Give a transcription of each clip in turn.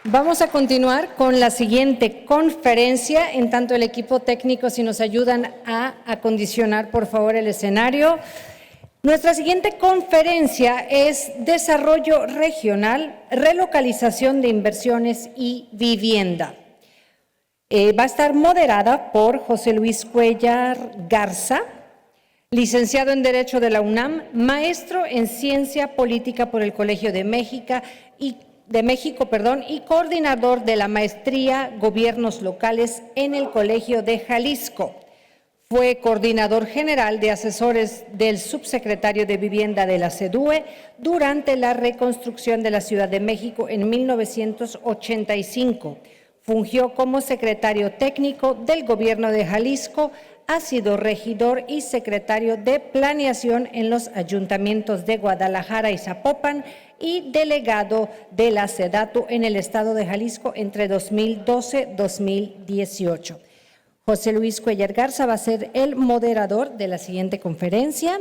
Vamos a continuar con la siguiente conferencia, en tanto el equipo técnico, si nos ayudan a acondicionar, por favor, el escenario. Nuestra siguiente conferencia es Desarrollo Regional, Relocalización de Inversiones y Vivienda. Va a estar moderada por José Luis Cuellar Garza, licenciado en Derecho de la UNAM, maestro en Ciencia Política por el Colegio de México y coordinador de la maestría Gobiernos Locales en el Colegio de Jalisco. Fue coordinador general de asesores del subsecretario de Vivienda de la CEDUE durante la reconstrucción de la Ciudad de México en 1985. Fungió como secretario técnico del Gobierno de Jalisco. Ha sido regidor y secretario de Planeación en los ayuntamientos de Guadalajara y Zapopan y delegado de la SEDATU en el estado de Jalisco entre 2012-2018. José Luis Cuellar Garza va a ser el moderador de la siguiente conferencia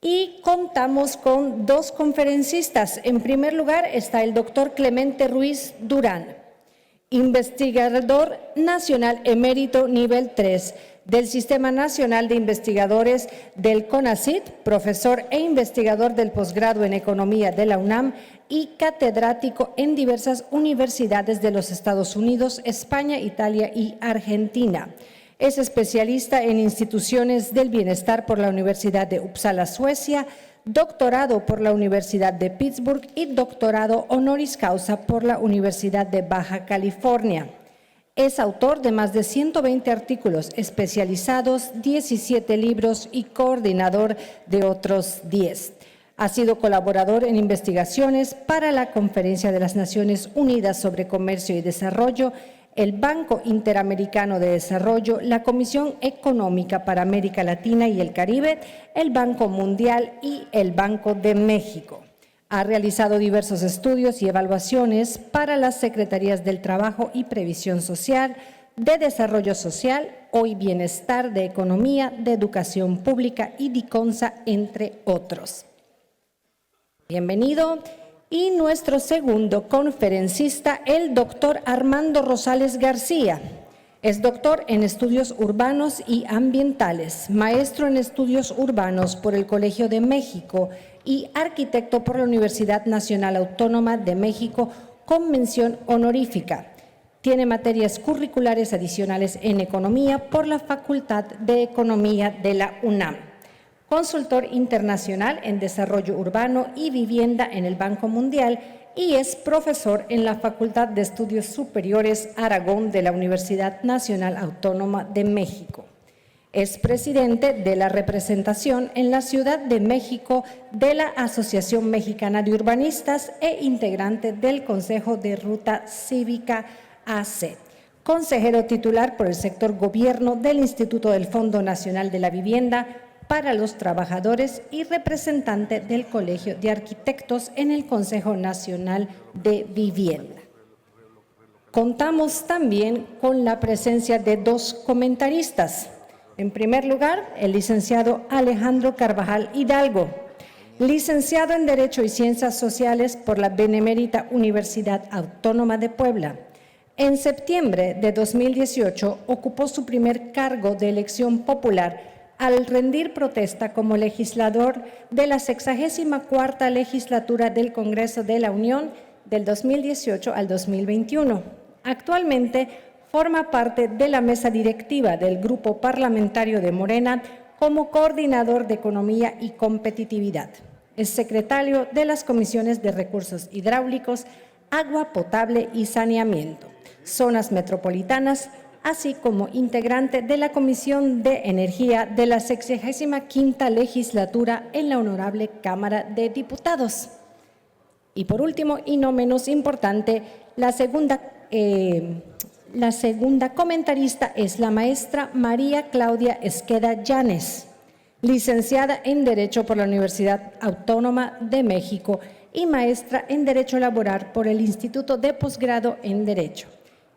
y contamos con dos conferencistas. En primer lugar está el doctor Clemente Ruiz Durán, investigador nacional emérito nivel 3 del Sistema Nacional de Investigadores del CONACYT, profesor e investigador del posgrado en Economía de la UNAM y catedrático en diversas universidades de los Estados Unidos, España, Italia y Argentina. Es especialista en instituciones del bienestar por la Universidad de Uppsala, Suecia, doctorado por la Universidad de Pittsburgh y doctorado honoris causa por la Universidad de Baja California. Es autor de más de 120 artículos especializados, 17 libros y coordinador de otros 10. Ha sido colaborador en investigaciones para la Conferencia de las Naciones Unidas sobre Comercio y Desarrollo, el Banco Interamericano de Desarrollo, la Comisión Económica para América Latina y el Caribe, el Banco Mundial y el Banco de México. Ha realizado diversos estudios y evaluaciones para las Secretarías del Trabajo y Previsión Social, de Desarrollo Social, Hoy Bienestar, de Economía, de Educación Pública y DICONSA, entre otros. Bienvenido. Y nuestro segundo conferencista, el doctor Armando Rosales García. Es doctor en Estudios Urbanos y Ambientales, maestro en Estudios Urbanos por el Colegio de México y arquitecto por la Universidad Nacional Autónoma de México con mención honorífica. Tiene materias curriculares adicionales en Economía por la Facultad de Economía de la UNAM. Consultor internacional en Desarrollo Urbano y Vivienda en el Banco Mundial y es profesor en la Facultad de Estudios Superiores Aragón de la Universidad Nacional Autónoma de México. Es presidente de la representación en la Ciudad de México de la Asociación Mexicana de Urbanistas e integrante del Consejo de Ruta Cívica AC. Consejero titular por el sector Gobierno del Instituto del Fondo Nacional de la Vivienda para los Trabajadores y representante del Colegio de Arquitectos en el Consejo Nacional de Vivienda. Contamos también con la presencia de dos comentaristas. En primer lugar, el licenciado Alejandro Carvajal Hidalgo, licenciado en Derecho y Ciencias Sociales por la Benemérita Universidad Autónoma de Puebla. En septiembre de 2018 ocupó su primer cargo de elección popular al rendir protesta como legislador de la 64ª legislatura del Congreso de la Unión del 2018 al 2021. Actualmente forma parte de la mesa directiva del Grupo Parlamentario de Morena como coordinador de Economía y Competitividad. Es secretario de las Comisiones de Recursos Hidráulicos, Agua Potable y Saneamiento, Zonas Metropolitanas, así como integrante de la Comisión de Energía de la 65ª legislatura en la Honorable Cámara de Diputados. Y por último, y no menos importante, la segunda comentarista es la maestra María Claudia Esqueda Llanes, licenciada en Derecho por la Universidad Autónoma de México y maestra en Derecho Laboral por el Instituto de Posgrado en Derecho.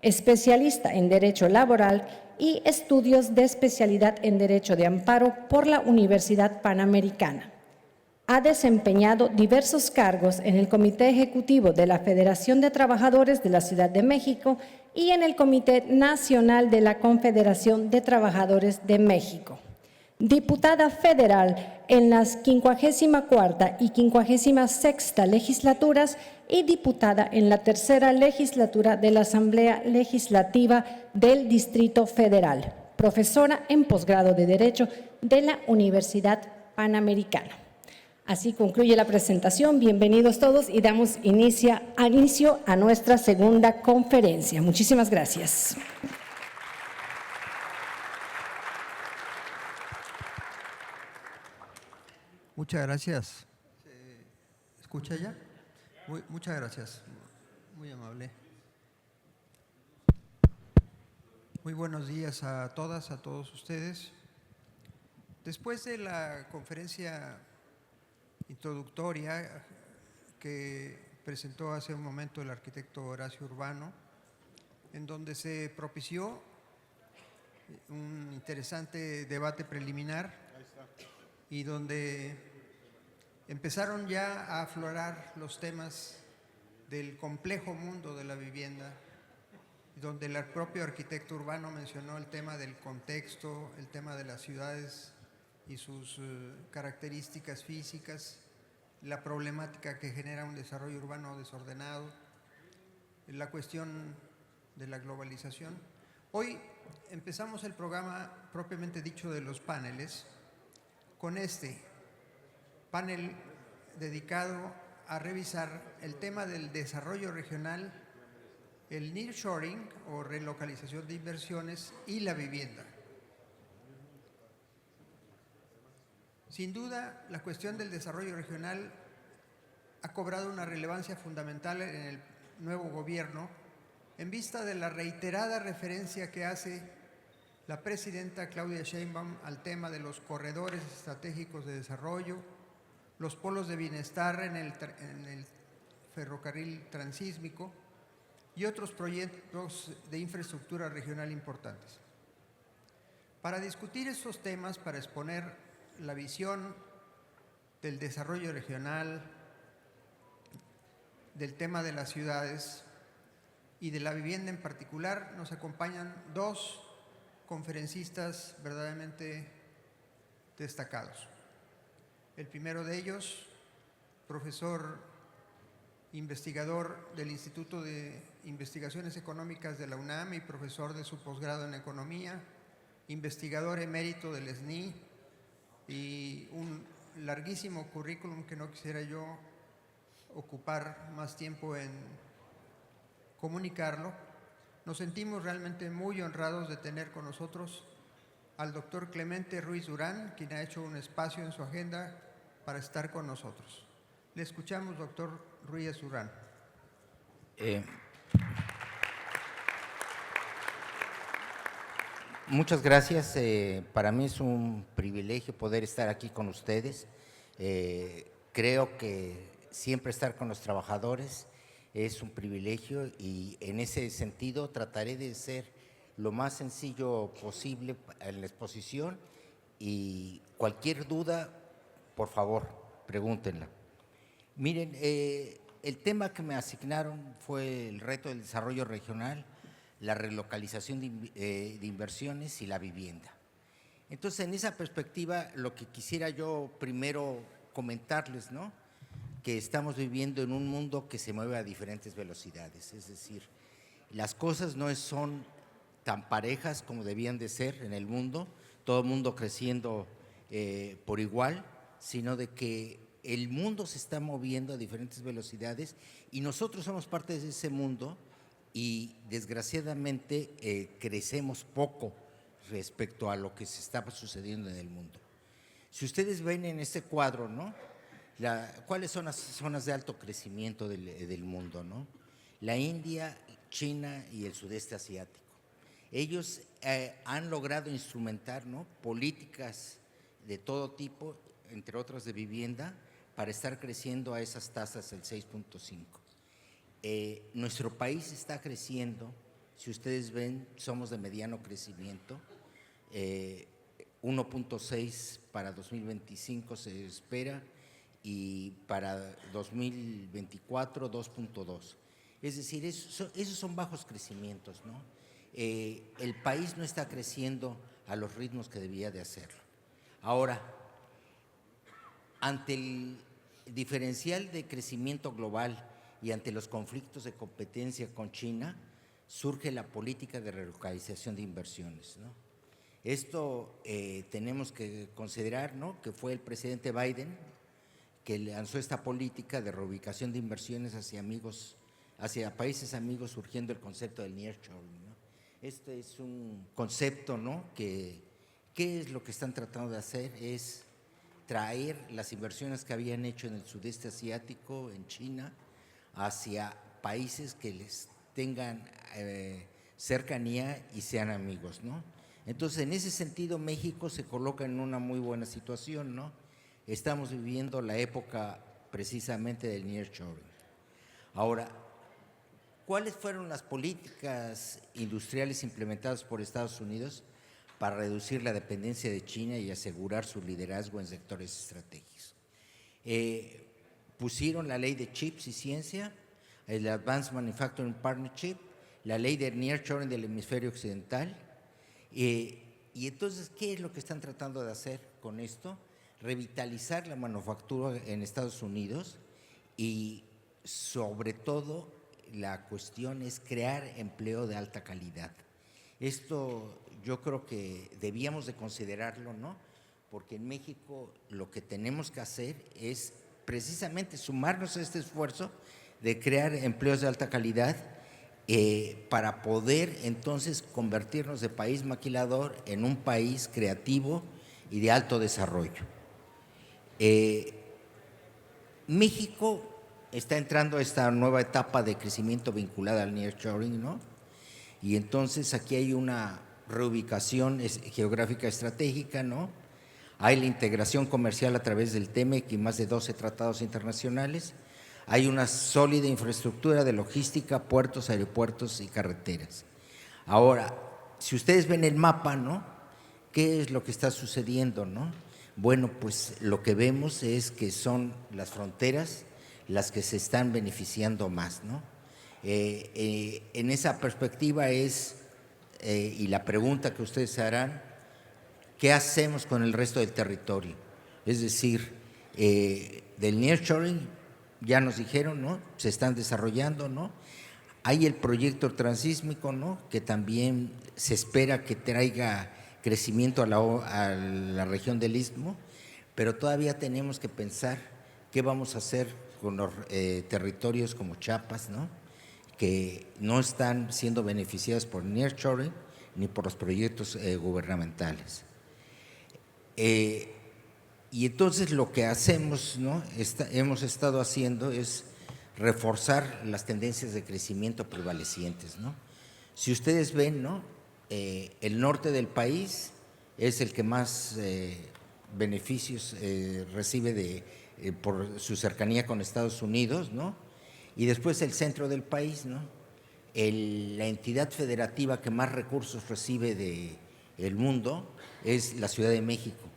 Especialista en Derecho Laboral y estudios de especialidad en Derecho de Amparo por la Universidad Panamericana. Ha desempeñado diversos cargos en el Comité Ejecutivo de la Federación de Trabajadores de la Ciudad de México y en el Comité Nacional de la Confederación de Trabajadores de México. Diputada federal en las 54ª y 56ª legislaturas y diputada en la 3ª legislatura de la Asamblea Legislativa del Distrito Federal. Profesora en posgrado de Derecho de la Universidad Panamericana. Así concluye la presentación. Bienvenidos todos y damos inicio a nuestra segunda conferencia. Muchísimas gracias. Muchas gracias. ¿Se escucha ya? Muchas gracias. Muy amable. Muy buenos días a todas, a todos ustedes. Después de la conferencia introductoria que presentó hace un momento el arquitecto Horacio Urbano, en donde se propició un interesante debate preliminar y donde empezaron ya a aflorar los temas del complejo mundo de la vivienda, donde el propio arquitecto Urbano mencionó el tema del contexto, el tema de las ciudades y sus características físicas, la problemática que genera un desarrollo urbano desordenado, la cuestión de la globalización. Hoy empezamos el programa propiamente dicho de los paneles con este panel dedicado a revisar el tema del desarrollo regional, el nearshoring o relocalización de inversiones y la vivienda. Sin duda, la cuestión del desarrollo regional ha cobrado una relevancia fundamental en el nuevo gobierno en vista de la reiterada referencia que hace la presidenta Claudia Sheinbaum al tema de los corredores estratégicos de desarrollo, los polos de bienestar en el ferrocarril transísmico y otros proyectos de infraestructura regional importantes. Para discutir estos temas, para exponer la visión del desarrollo regional, del tema de las ciudades y de la vivienda en particular, nos acompañan dos conferencistas verdaderamente destacados. El primero de ellos, profesor investigador del Instituto de Investigaciones Económicas de la UNAM y profesor de su posgrado en Economía, investigador emérito del SNI y un larguísimo currículum que no quisiera yo ocupar más tiempo en comunicarlo. Nos sentimos realmente muy honrados de tener con nosotros al doctor Clemente Ruiz Durán, quien ha hecho un espacio en su agenda para estar con nosotros. Le escuchamos, doctor Ruiz Durán. Muchas gracias. Para mí es un privilegio poder estar aquí con ustedes. Creo que siempre estar con los trabajadores es un privilegio y en ese sentido trataré de ser lo más sencillo posible en la exposición y cualquier duda, por favor, pregúntenla. Miren, el tema que me asignaron fue el reto del desarrollo regional, la relocalización de inversiones y la vivienda. Entonces, en esa perspectiva, lo que quisiera yo primero comentarles, ¿no?, que estamos viviendo en un mundo que se mueve a diferentes velocidades, es decir, las cosas no son tan parejas como debían de ser en el mundo, todo el mundo creciendo por igual, sino de que el mundo se está moviendo a diferentes velocidades y nosotros somos parte de ese mundo y desgraciadamente crecemos poco respecto a lo que se está sucediendo en el mundo. Si ustedes ven en este cuadro, ¿no?, ¿cuáles son las zonas de alto crecimiento del mundo, ¿no? La India, China y el sudeste asiático. Ellos han logrado instrumentar, ¿no?, políticas de todo tipo, entre otras de vivienda, para estar creciendo a esas tasas del 6.5. Nuestro país está creciendo, si ustedes ven, somos de mediano crecimiento, 1.6 para 2025 se espera, y para 2024 2.2. Es decir, esos son bajos crecimientos, ¿no? El país no está creciendo a los ritmos que debía de hacerlo. Ahora, ante el diferencial de crecimiento global y ante los conflictos de competencia con China, surge la política de relocalización de inversiones, ¿no? Esto tenemos que considerar, ¿no?, que fue el presidente Biden que lanzó esta política de reubicación de inversiones hacia países amigos, surgiendo el concepto del nearshoring, ¿no? Este es un concepto, ¿no?, ¿qué es lo que están tratando de hacer? Es traer las inversiones que habían hecho en el sudeste asiático, en China, hacia países que les tengan cercanía y sean amigos, ¿no? Entonces, en ese sentido, México se coloca en una muy buena situación, ¿no? Estamos viviendo la época precisamente del nearshoring. Ahora, ¿cuáles fueron las políticas industriales implementadas por Estados Unidos para reducir la dependencia de China y asegurar su liderazgo en sectores estratégicos? Pusieron la ley de chips y ciencia, el Advanced Manufacturing Partnership, la ley de nearshoring del hemisferio occidental. Y entonces, ¿qué es lo que están tratando de hacer con esto? Revitalizar la manufactura en Estados Unidos y, sobre todo, la cuestión es crear empleo de alta calidad. Esto yo creo que debíamos de considerarlo, ¿no? Porque en México lo que tenemos que hacer es precisamente sumarnos a este esfuerzo de crear empleos de alta calidad para poder entonces convertirnos de país maquilador en un país creativo y de alto desarrollo. México está entrando a esta nueva etapa de crecimiento vinculada al nearshoring, ¿no? Y entonces aquí hay una reubicación geográfica estratégica, ¿no? Hay la integración comercial a través del TEMEC y más de 12 tratados internacionales. Hay una sólida infraestructura de logística, puertos, aeropuertos y carreteras. Ahora, si ustedes ven el mapa, ¿no?, ¿qué es lo que está sucediendo, no? Bueno, pues lo que vemos es que son las fronteras las que se están beneficiando más, ¿no? En esa perspectiva y la pregunta que ustedes se harán, ¿qué hacemos con el resto del territorio? Es decir, del nearshoring, ya nos dijeron, ¿no?, se están desarrollando, ¿no? Hay el proyecto transísmico, ¿no?, que también se espera que traiga crecimiento a la región del Istmo, pero todavía tenemos que pensar qué vamos a hacer con los territorios como Chiapas, ¿no?, que no están siendo beneficiados por nearshoring ni por los proyectos gubernamentales. Y entonces lo que hacemos, ¿no?, hemos estado haciendo es reforzar las tendencias de crecimiento prevalecientes, ¿no? Si ustedes ven, ¿no?, el norte del país es el que más beneficios recibe por su cercanía con Estados Unidos, ¿no? Y después el centro del país, ¿no? La entidad federativa que más recursos recibe del mundo es la Ciudad de México.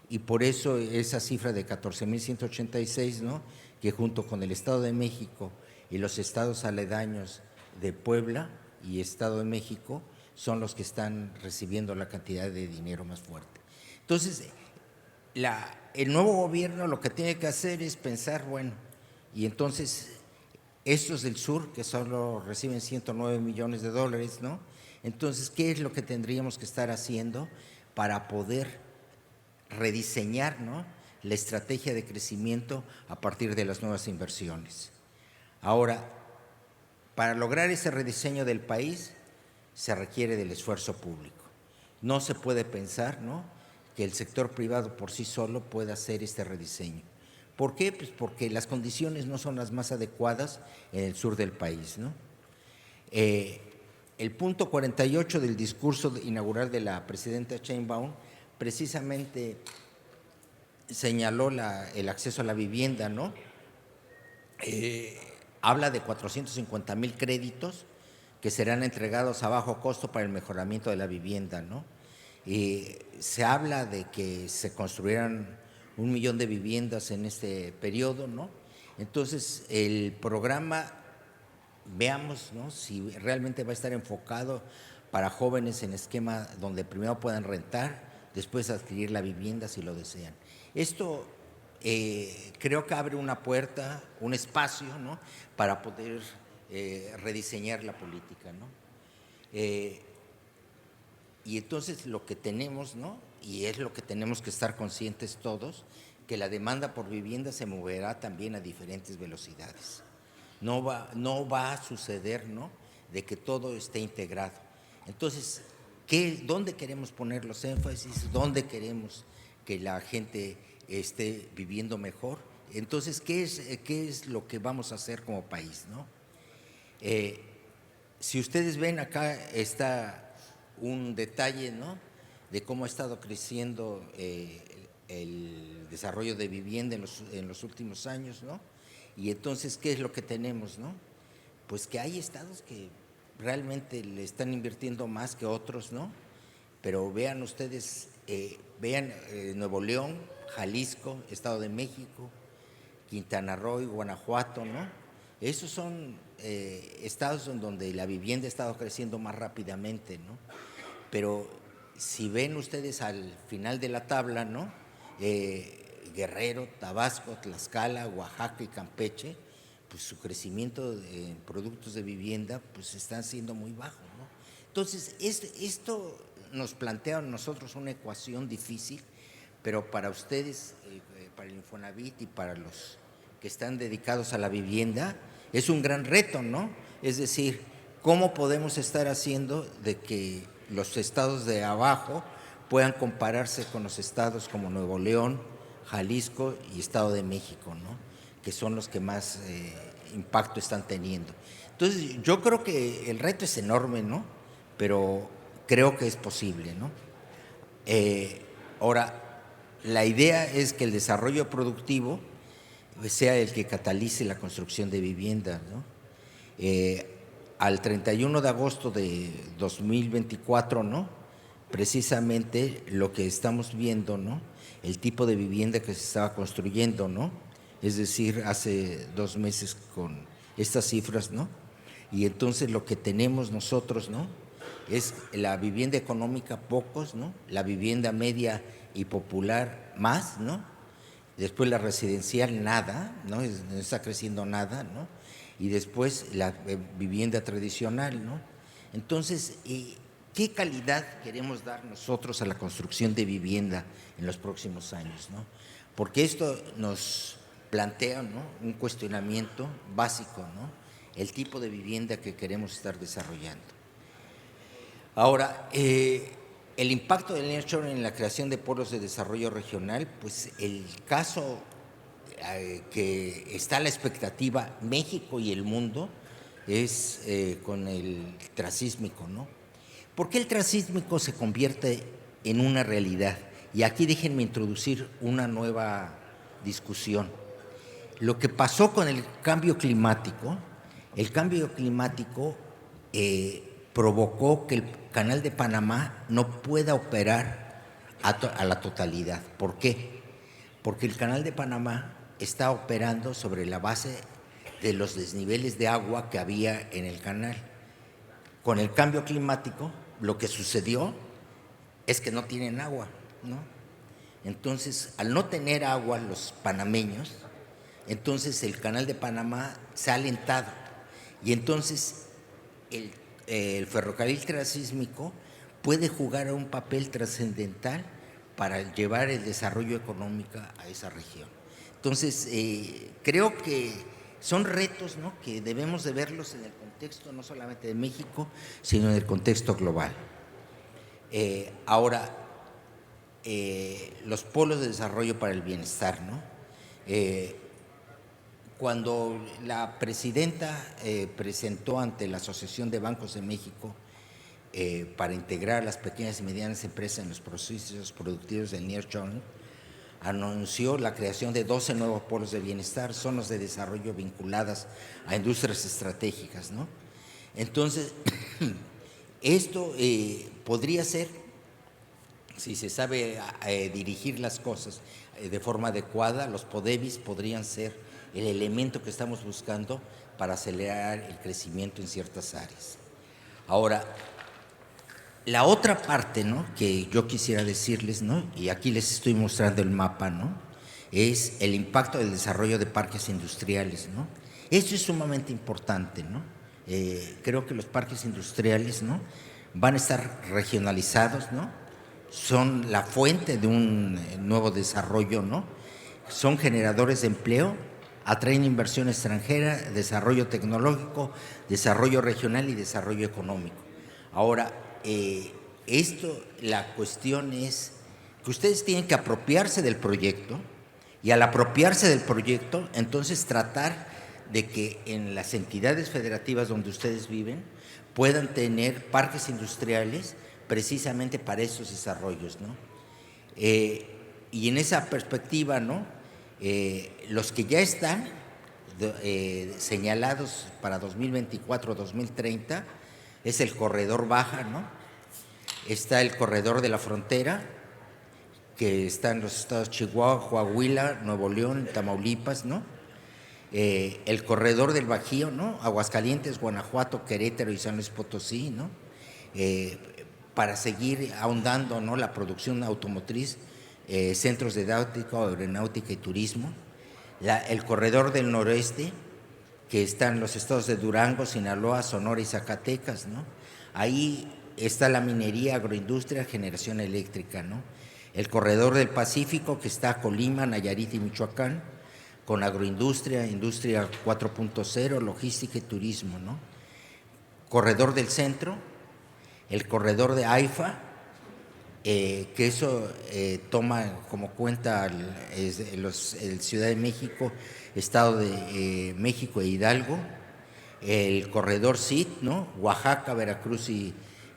Y por eso esa cifra de 14,186, ¿no?, que junto con el Estado de México y los estados aledaños de Puebla y Estado de México son los que están recibiendo la cantidad de dinero más fuerte. Entonces, el nuevo gobierno lo que tiene que hacer es pensar, bueno, y entonces estos del sur, que solo reciben 109 millones de dólares, ¿no? Entonces, ¿qué es lo que tendríamos que estar haciendo para poder rediseñar, ¿no?, la estrategia de crecimiento a partir de las nuevas inversiones? Ahora, para lograr ese rediseño del país se requiere del esfuerzo público. No se puede pensar, ¿no?, que el sector privado por sí solo pueda hacer este rediseño. ¿Por qué? Pues porque las condiciones no son las más adecuadas en el sur del país, ¿no? El punto 48 del discurso inaugural de la presidenta Sheinbaum precisamente señaló el acceso a la vivienda, ¿no? Habla de 450,000 créditos que serán entregados a bajo costo para el mejoramiento de la vivienda, ¿no? Se habla de que se construirán 1 millón de viviendas en este periodo, ¿no? Entonces, el programa, veamos, ¿no?, si realmente va a estar enfocado para jóvenes en esquema donde primero puedan rentar, después adquirir la vivienda si lo desean. Esto creo que abre una puerta, un espacio, ¿no?, para poder rediseñar la política, ¿no? Y entonces lo que tenemos, ¿no?, y es lo que tenemos que estar conscientes todos, que la demanda por vivienda se moverá también a diferentes velocidades. No va a suceder, ¿no?, de que todo esté integrado. Entonces, ¿dónde queremos poner los énfasis? ¿Dónde queremos que la gente esté viviendo mejor? Entonces, ¿qué es lo que vamos a hacer como país, ¿no? Si ustedes ven, acá está un detalle, ¿no?, de cómo ha estado creciendo el desarrollo de vivienda en los últimos años, ¿no? Y entonces, ¿qué es lo que tenemos, no? Pues que hay estados que realmente le están invirtiendo más que otros, ¿no? Pero vean ustedes, vean Nuevo León, Jalisco, Estado de México, Quintana Roo y Guanajuato, ¿no? Esos son estados en donde la vivienda ha estado creciendo más rápidamente, ¿no? Pero si ven ustedes al final de la tabla, ¿no?, Guerrero, Tabasco, Tlaxcala, Oaxaca y Campeche, pues su crecimiento en productos de vivienda pues están siendo muy bajos, ¿no? Entonces, esto nos plantea a nosotros una ecuación difícil, pero para ustedes, para el Infonavit y para los que están dedicados a la vivienda, es un gran reto, ¿no? Es decir, ¿cómo podemos estar haciendo de que los estados de abajo puedan compararse con los estados como Nuevo León, Jalisco y Estado de México, ¿no?, que son los que más impacto están teniendo? Entonces, yo creo que el reto es enorme, ¿no?, pero creo que es posible, ¿no? Ahora, la idea es que el desarrollo productivo sea el que catalice la construcción de viviendas, ¿no? Al 31 de agosto de 2024, ¿no?, precisamente lo que estamos viendo, ¿no?, el tipo de vivienda que se estaba construyendo, ¿no?, es decir, hace 2 meses con estas cifras, ¿no?, y entonces lo que tenemos nosotros, ¿no?, es la vivienda económica pocos, ¿no?, la vivienda media y popular más, ¿no?, después la residencial nada, no está creciendo nada, ¿no?, y después la vivienda tradicional, ¿no? Entonces, ¿qué calidad queremos dar nosotros a la construcción de vivienda en los próximos años, ¿no? Porque esto nos plantea, ¿no?, un cuestionamiento básico, ¿no?, el tipo de vivienda que queremos estar desarrollando. Ahora, el impacto del nearshoring en la creación de polos de desarrollo regional, pues el caso que está a la expectativa México y el mundo es con el transísmico, ¿no? ¿Por qué el transísmico se convierte en una realidad? Y aquí déjenme introducir una nueva discusión. Lo que pasó con el cambio climático provocó que el Canal de Panamá no pueda operar a la totalidad. ¿Por qué? Porque el Canal de Panamá está operando sobre la base de los desniveles de agua que había en el canal. Con el cambio climático, lo que sucedió es que no tienen agua, ¿no? Entonces, al no tener agua los panameños, entonces el Canal de Panamá se ha alentado y entonces el ferrocarril transísmico puede jugar un papel trascendental para llevar el desarrollo económico a esa región. Entonces, creo que son retos, ¿no?, que debemos de verlos en el contexto no solamente de México, sino en el contexto global. Ahora, los polos de desarrollo para el bienestar, ¿no? Cuando la presidenta presentó ante la Asociación de Bancos de México para integrar las pequeñas y medianas empresas en los procesos productivos del nearshoring, anunció la creación de 12 nuevos polos de bienestar, zonas de desarrollo vinculadas a industrias estratégicas, ¿no? Entonces, esto podría ser si se sabe dirigir las cosas de forma adecuada, los PODEVIS podrían ser el elemento que estamos buscando para acelerar el crecimiento en ciertas áreas. Ahora, la otra parte, ¿no?, que yo quisiera decirles, ¿no?, y aquí les estoy mostrando el mapa, ¿no?, es el impacto del desarrollo de parques industriales, ¿no? Esto es sumamente importante, ¿no? Creo que los parques industriales, ¿no?, van a estar regionalizados, ¿no? Son la fuente de un nuevo desarrollo, ¿no? Son generadores de empleo, atraen inversión extranjera, desarrollo tecnológico, desarrollo regional y desarrollo económico. Ahora, la cuestión es que ustedes tienen que apropiarse del proyecto, y al apropiarse del proyecto, entonces tratar de que en las entidades federativas donde ustedes viven puedan tener parques industriales precisamente para esos desarrollos, ¿no? Y en esa perspectiva, ¿no?, los que ya están señalados para 2024-2030 es el corredor Baja, ¿no? Está el corredor de la frontera, que está en los estados Chihuahua, Coahuila, Nuevo León, Tamaulipas, ¿no? El corredor del Bajío, ¿no? Aguascalientes, Guanajuato, Querétaro y San Luis Potosí, ¿no? Para seguir ahondando, ¿no?, la producción automotriz, centros de náutica, aeronáutica y turismo. El corredor del noreste, que está en los estados de Durango, Sinaloa, Sonora y Zacatecas, ¿no? Ahí está la minería, agroindustria, generación eléctrica, ¿no? El corredor del Pacífico, que está Colima, Nayarit y Michoacán, con agroindustria, industria 4.0, logística y turismo, ¿no? Corredor del centro, el corredor de AIFA, que eso toma como cuenta el Ciudad de México, Estado de México e Hidalgo, el corredor CIT, ¿no?, Oaxaca, Veracruz y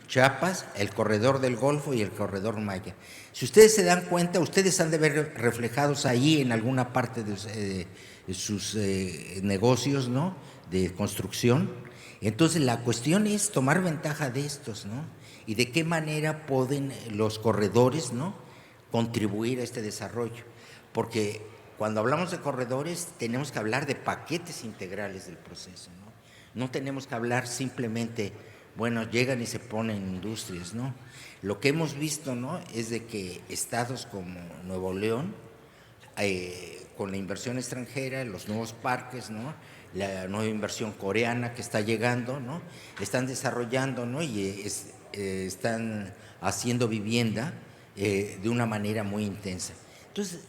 Chiapas, el corredor del Golfo y el corredor Maya. Si ustedes se dan cuenta, ustedes han de ver reflejados ahí en alguna parte de sus negocios, ¿no?, de construcción. Entonces la cuestión es tomar ventaja de estos, ¿no?, y de qué manera pueden los corredores, ¿no?, contribuir a este desarrollo. Porque cuando hablamos de corredores tenemos que hablar de paquetes integrales del proceso, ¿no? No tenemos que hablar simplemente, bueno, llegan y se ponen industrias, ¿no? Lo que hemos visto, ¿no?, es de que estados como Nuevo León, con la inversión extranjera, los nuevos parques, ¿no?, la nueva inversión coreana que está llegando, ¿no?, están desarrollando, ¿no?, y están haciendo vivienda de una manera muy intensa. Entonces,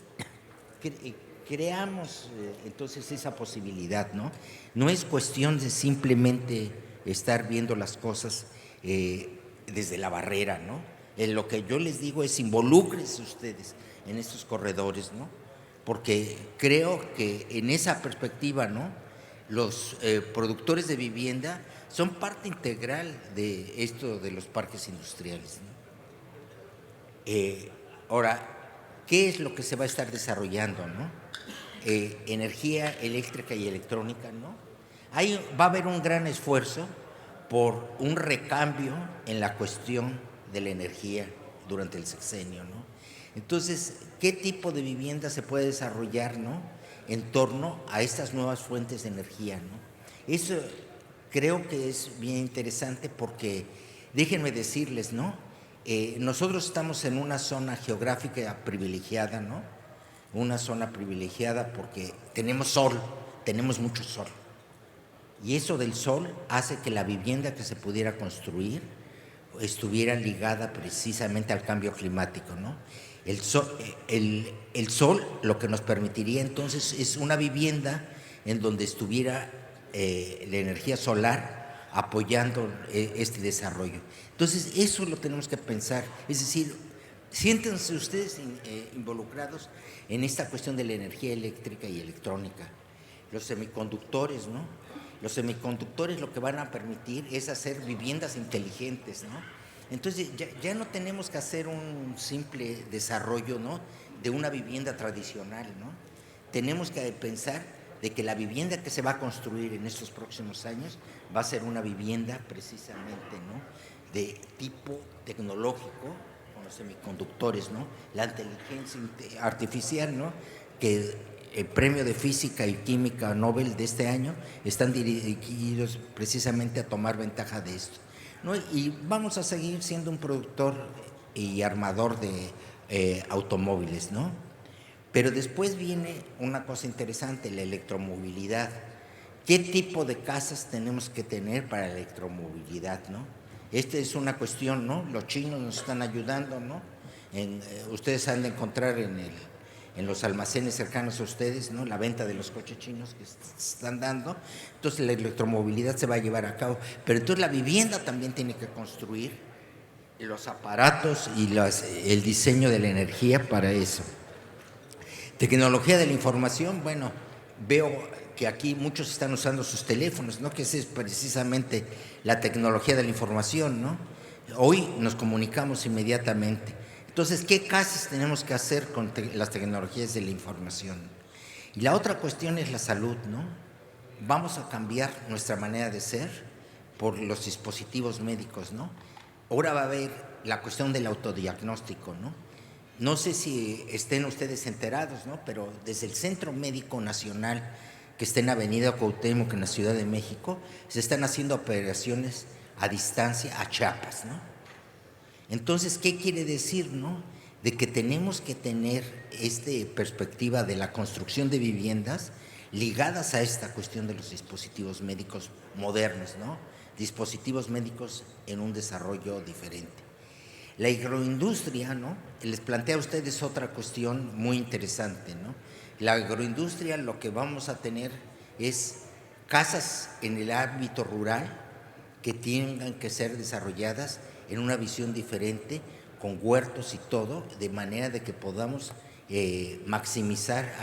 creamos entonces esa posibilidad, ¿no? No es cuestión de simplemente estar viendo las cosas desde la barrera, ¿no? Lo que yo les digo es involúcrense ustedes en estos corredores, ¿no? Porque creo que en esa perspectiva, ¿no?, los productores de vivienda son parte integral de esto de los parques industriales, ¿no? Ahora, ¿qué es lo que se va a estar desarrollando, ¿no? Energía eléctrica y electrónica, ¿no? Ahí va a haber un gran esfuerzo por un recambio en la cuestión de la energía durante el sexenio, ¿no? Entonces, ¿qué tipo de vivienda se puede desarrollar, ¿no?, en torno a estas nuevas fuentes de energía, ¿no? Eso creo que es bien interesante porque, déjenme decirles, ¿no?, nosotros estamos en una zona geográfica privilegiada, ¿no? Una zona privilegiada porque tenemos sol, tenemos mucho sol. Y eso del sol hace que la vivienda que se pudiera construir estuviera ligada precisamente al cambio climático, ¿no? El sol lo que nos permitiría entonces es una vivienda en donde estuviera la energía solar apoyando este desarrollo. Entonces eso lo tenemos que pensar, es decir, siéntense ustedes involucrados en esta cuestión de la energía eléctrica y electrónica. Los semiconductores, ¿no? Los semiconductores lo que van a permitir es hacer viviendas inteligentes, ¿no? Entonces ya no tenemos que hacer un simple desarrollo, ¿no?, de una vivienda tradicional, ¿no? Tenemos que pensar de que la vivienda que se va a construir en estos próximos años va a ser una vivienda precisamente, ¿no?, de tipo tecnológico, con los semiconductores, ¿no? La inteligencia artificial, ¿no? Que el premio de Física y Química Nobel de este año están dirigidos precisamente a tomar ventaja de esto, ¿no? Y vamos a seguir siendo un productor y armador de automóviles, ¿no? Pero después viene una cosa interesante, la electromovilidad. ¿Qué tipo de casas tenemos que tener para la electromovilidad, no? Esta es una cuestión, ¿no? Los chinos nos están ayudando, ¿no? Ustedes han de encontrar en los almacenes cercanos a ustedes, ¿no? La venta de los coches chinos que están dando. Entonces la electromovilidad se va a llevar a cabo. Pero entonces la vivienda también tiene que construir los aparatos y el diseño de la energía para eso. Tecnología de la información, bueno, veo que aquí muchos están usando sus teléfonos, ¿no? Que esa es precisamente la tecnología de la información, ¿no? Hoy nos comunicamos inmediatamente. Entonces, ¿qué casas tenemos que hacer con las tecnologías de la información? Y la otra cuestión es la salud, ¿no? Vamos a cambiar nuestra manera de ser por los dispositivos médicos, ¿no? Ahora va a haber la cuestión del autodiagnóstico, ¿no? No sé si estén ustedes enterados, ¿no? Pero desde el Centro Médico Nacional, que está en Avenida Cuauhtémoc, en la Ciudad de México, se están haciendo operaciones a distancia a Chiapas, ¿no? Entonces, ¿qué quiere decir, no? De que tenemos que tener esta perspectiva de la construcción de viviendas ligadas a esta cuestión de los dispositivos médicos modernos, ¿no? Dispositivos médicos en un desarrollo diferente. La agroindustria, ¿no? Les plantea a ustedes otra cuestión muy interesante, ¿no? La agroindustria, lo que vamos a tener es casas en el ámbito rural que tengan que ser desarrolladas en una visión diferente, con huertos y todo, de manera de que podamos maximizar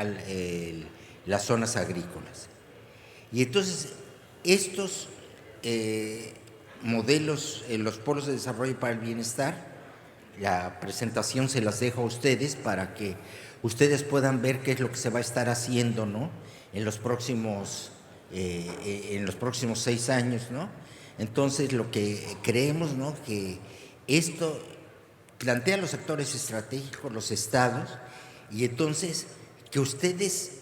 las zonas agrícolas. Y entonces, estos modelos, los polos de desarrollo para el bienestar, la presentación se las dejo a ustedes para que ustedes puedan ver qué es lo que se va a estar haciendo, ¿no? En los próximos 6 años, ¿no? Entonces, lo que creemos, ¿no? Que esto plantea los sectores estratégicos, los estados, y entonces que ustedes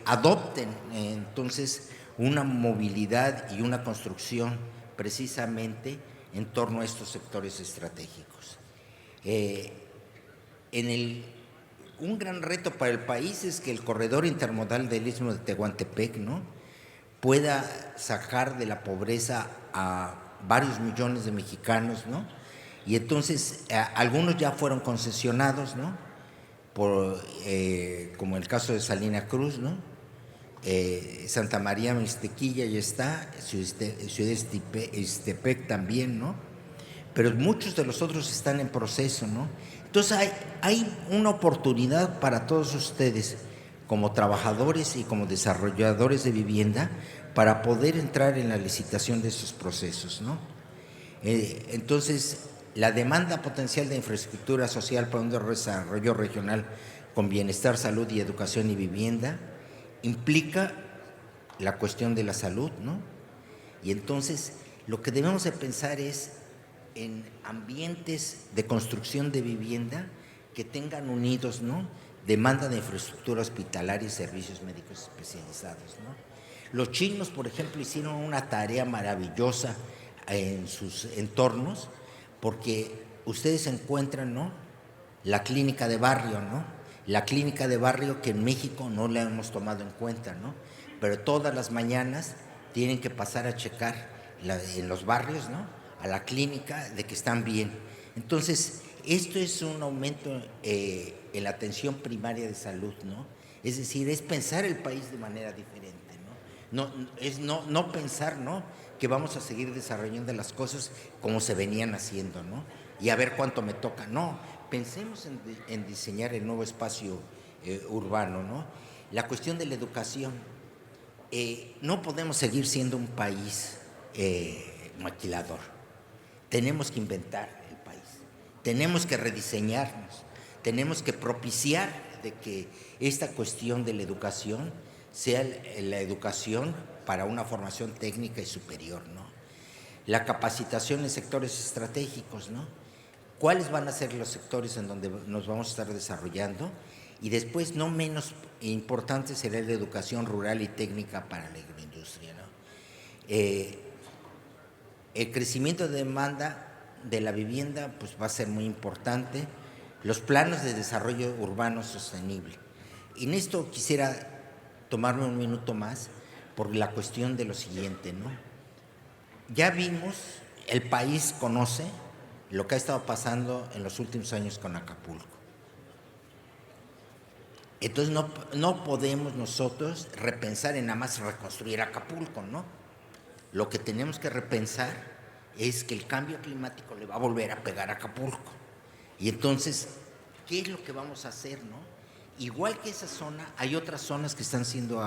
adopten entonces una movilidad y una construcción precisamente en torno a estos sectores estratégicos. Un gran reto para el país es que el corredor intermodal del Istmo de Tehuantepec, ¿no? Pueda sacar de la pobreza a varios millones de mexicanos, ¿no? Y entonces algunos ya fueron concesionados, ¿no? Como el caso de Salina Cruz, ¿no? Santa María Mixtequilla ya está, Ciudad Ixtepec también, ¿no? Pero muchos de los otros están en proceso, ¿no? Entonces hay una oportunidad para todos ustedes, como trabajadores y como desarrolladores de vivienda, para poder entrar en la licitación de esos procesos, ¿no? Entonces, la demanda potencial de infraestructura social para un desarrollo regional con bienestar, salud y educación y vivienda implica la cuestión de la salud, ¿no? Y entonces, lo que debemos de pensar es en ambientes de construcción de vivienda que tengan unidos, ¿no? Demanda de infraestructura hospitalaria y servicios médicos especializados, ¿no? Los chinos, por ejemplo, hicieron una tarea maravillosa en sus entornos, porque ustedes encuentran, ¿no? La clínica de barrio, ¿no? La clínica de barrio que en México no la hemos tomado en cuenta, ¿no? Pero todas las mañanas tienen que pasar a checar en los barrios, ¿no? A la clínica de que están bien. Entonces, esto es un aumento en la atención primaria de salud, ¿no? Es decir, es pensar el país de manera diferente, ¿no? No pensar, ¿no? Que vamos a seguir desarrollando las cosas como se venían haciendo, ¿no? Y a ver cuánto me toca. No, pensemos en diseñar el nuevo espacio urbano, ¿no? La cuestión de la educación. No podemos seguir siendo un país maquilador. Tenemos que inventar el país, tenemos que rediseñarnos, tenemos que propiciar de que esta cuestión de la educación sea la educación para una formación técnica y superior, ¿no? La capacitación en sectores estratégicos, ¿no? cuáles van a ser los sectores en donde nos vamos a estar desarrollando, y después, no menos importante, será la educación rural y técnica para la agroindustria, ¿no? El crecimiento de demanda de la vivienda pues, va a ser muy importante, los planos de desarrollo urbano sostenible. Y en esto quisiera tomarme un minuto más por la cuestión de lo siguiente, ¿no? Ya vimos, el país conoce lo que ha estado pasando en los últimos años con Acapulco. Entonces no podemos nosotros repensar en nada más reconstruir Acapulco, ¿no? Lo que tenemos que repensar es que el cambio climático le va a volver a pegar a Acapulco. Y entonces, ¿qué es lo que vamos a hacer, no? Igual que esa zona, hay otras zonas que están siendo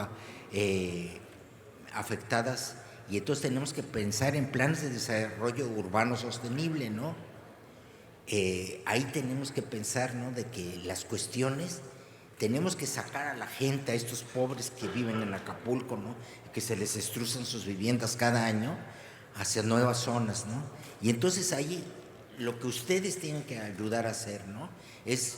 afectadas, y entonces tenemos que pensar en planes de desarrollo urbano sostenible, ¿no? Ahí tenemos que pensar, ¿no?, de que las cuestiones, tenemos que sacar a la gente, a estos pobres que viven en Acapulco, ¿no?, que se les destrozan sus viviendas cada año, hacia nuevas zonas, ¿no? Y entonces ahí lo que ustedes tienen que ayudar a hacer, ¿no?, es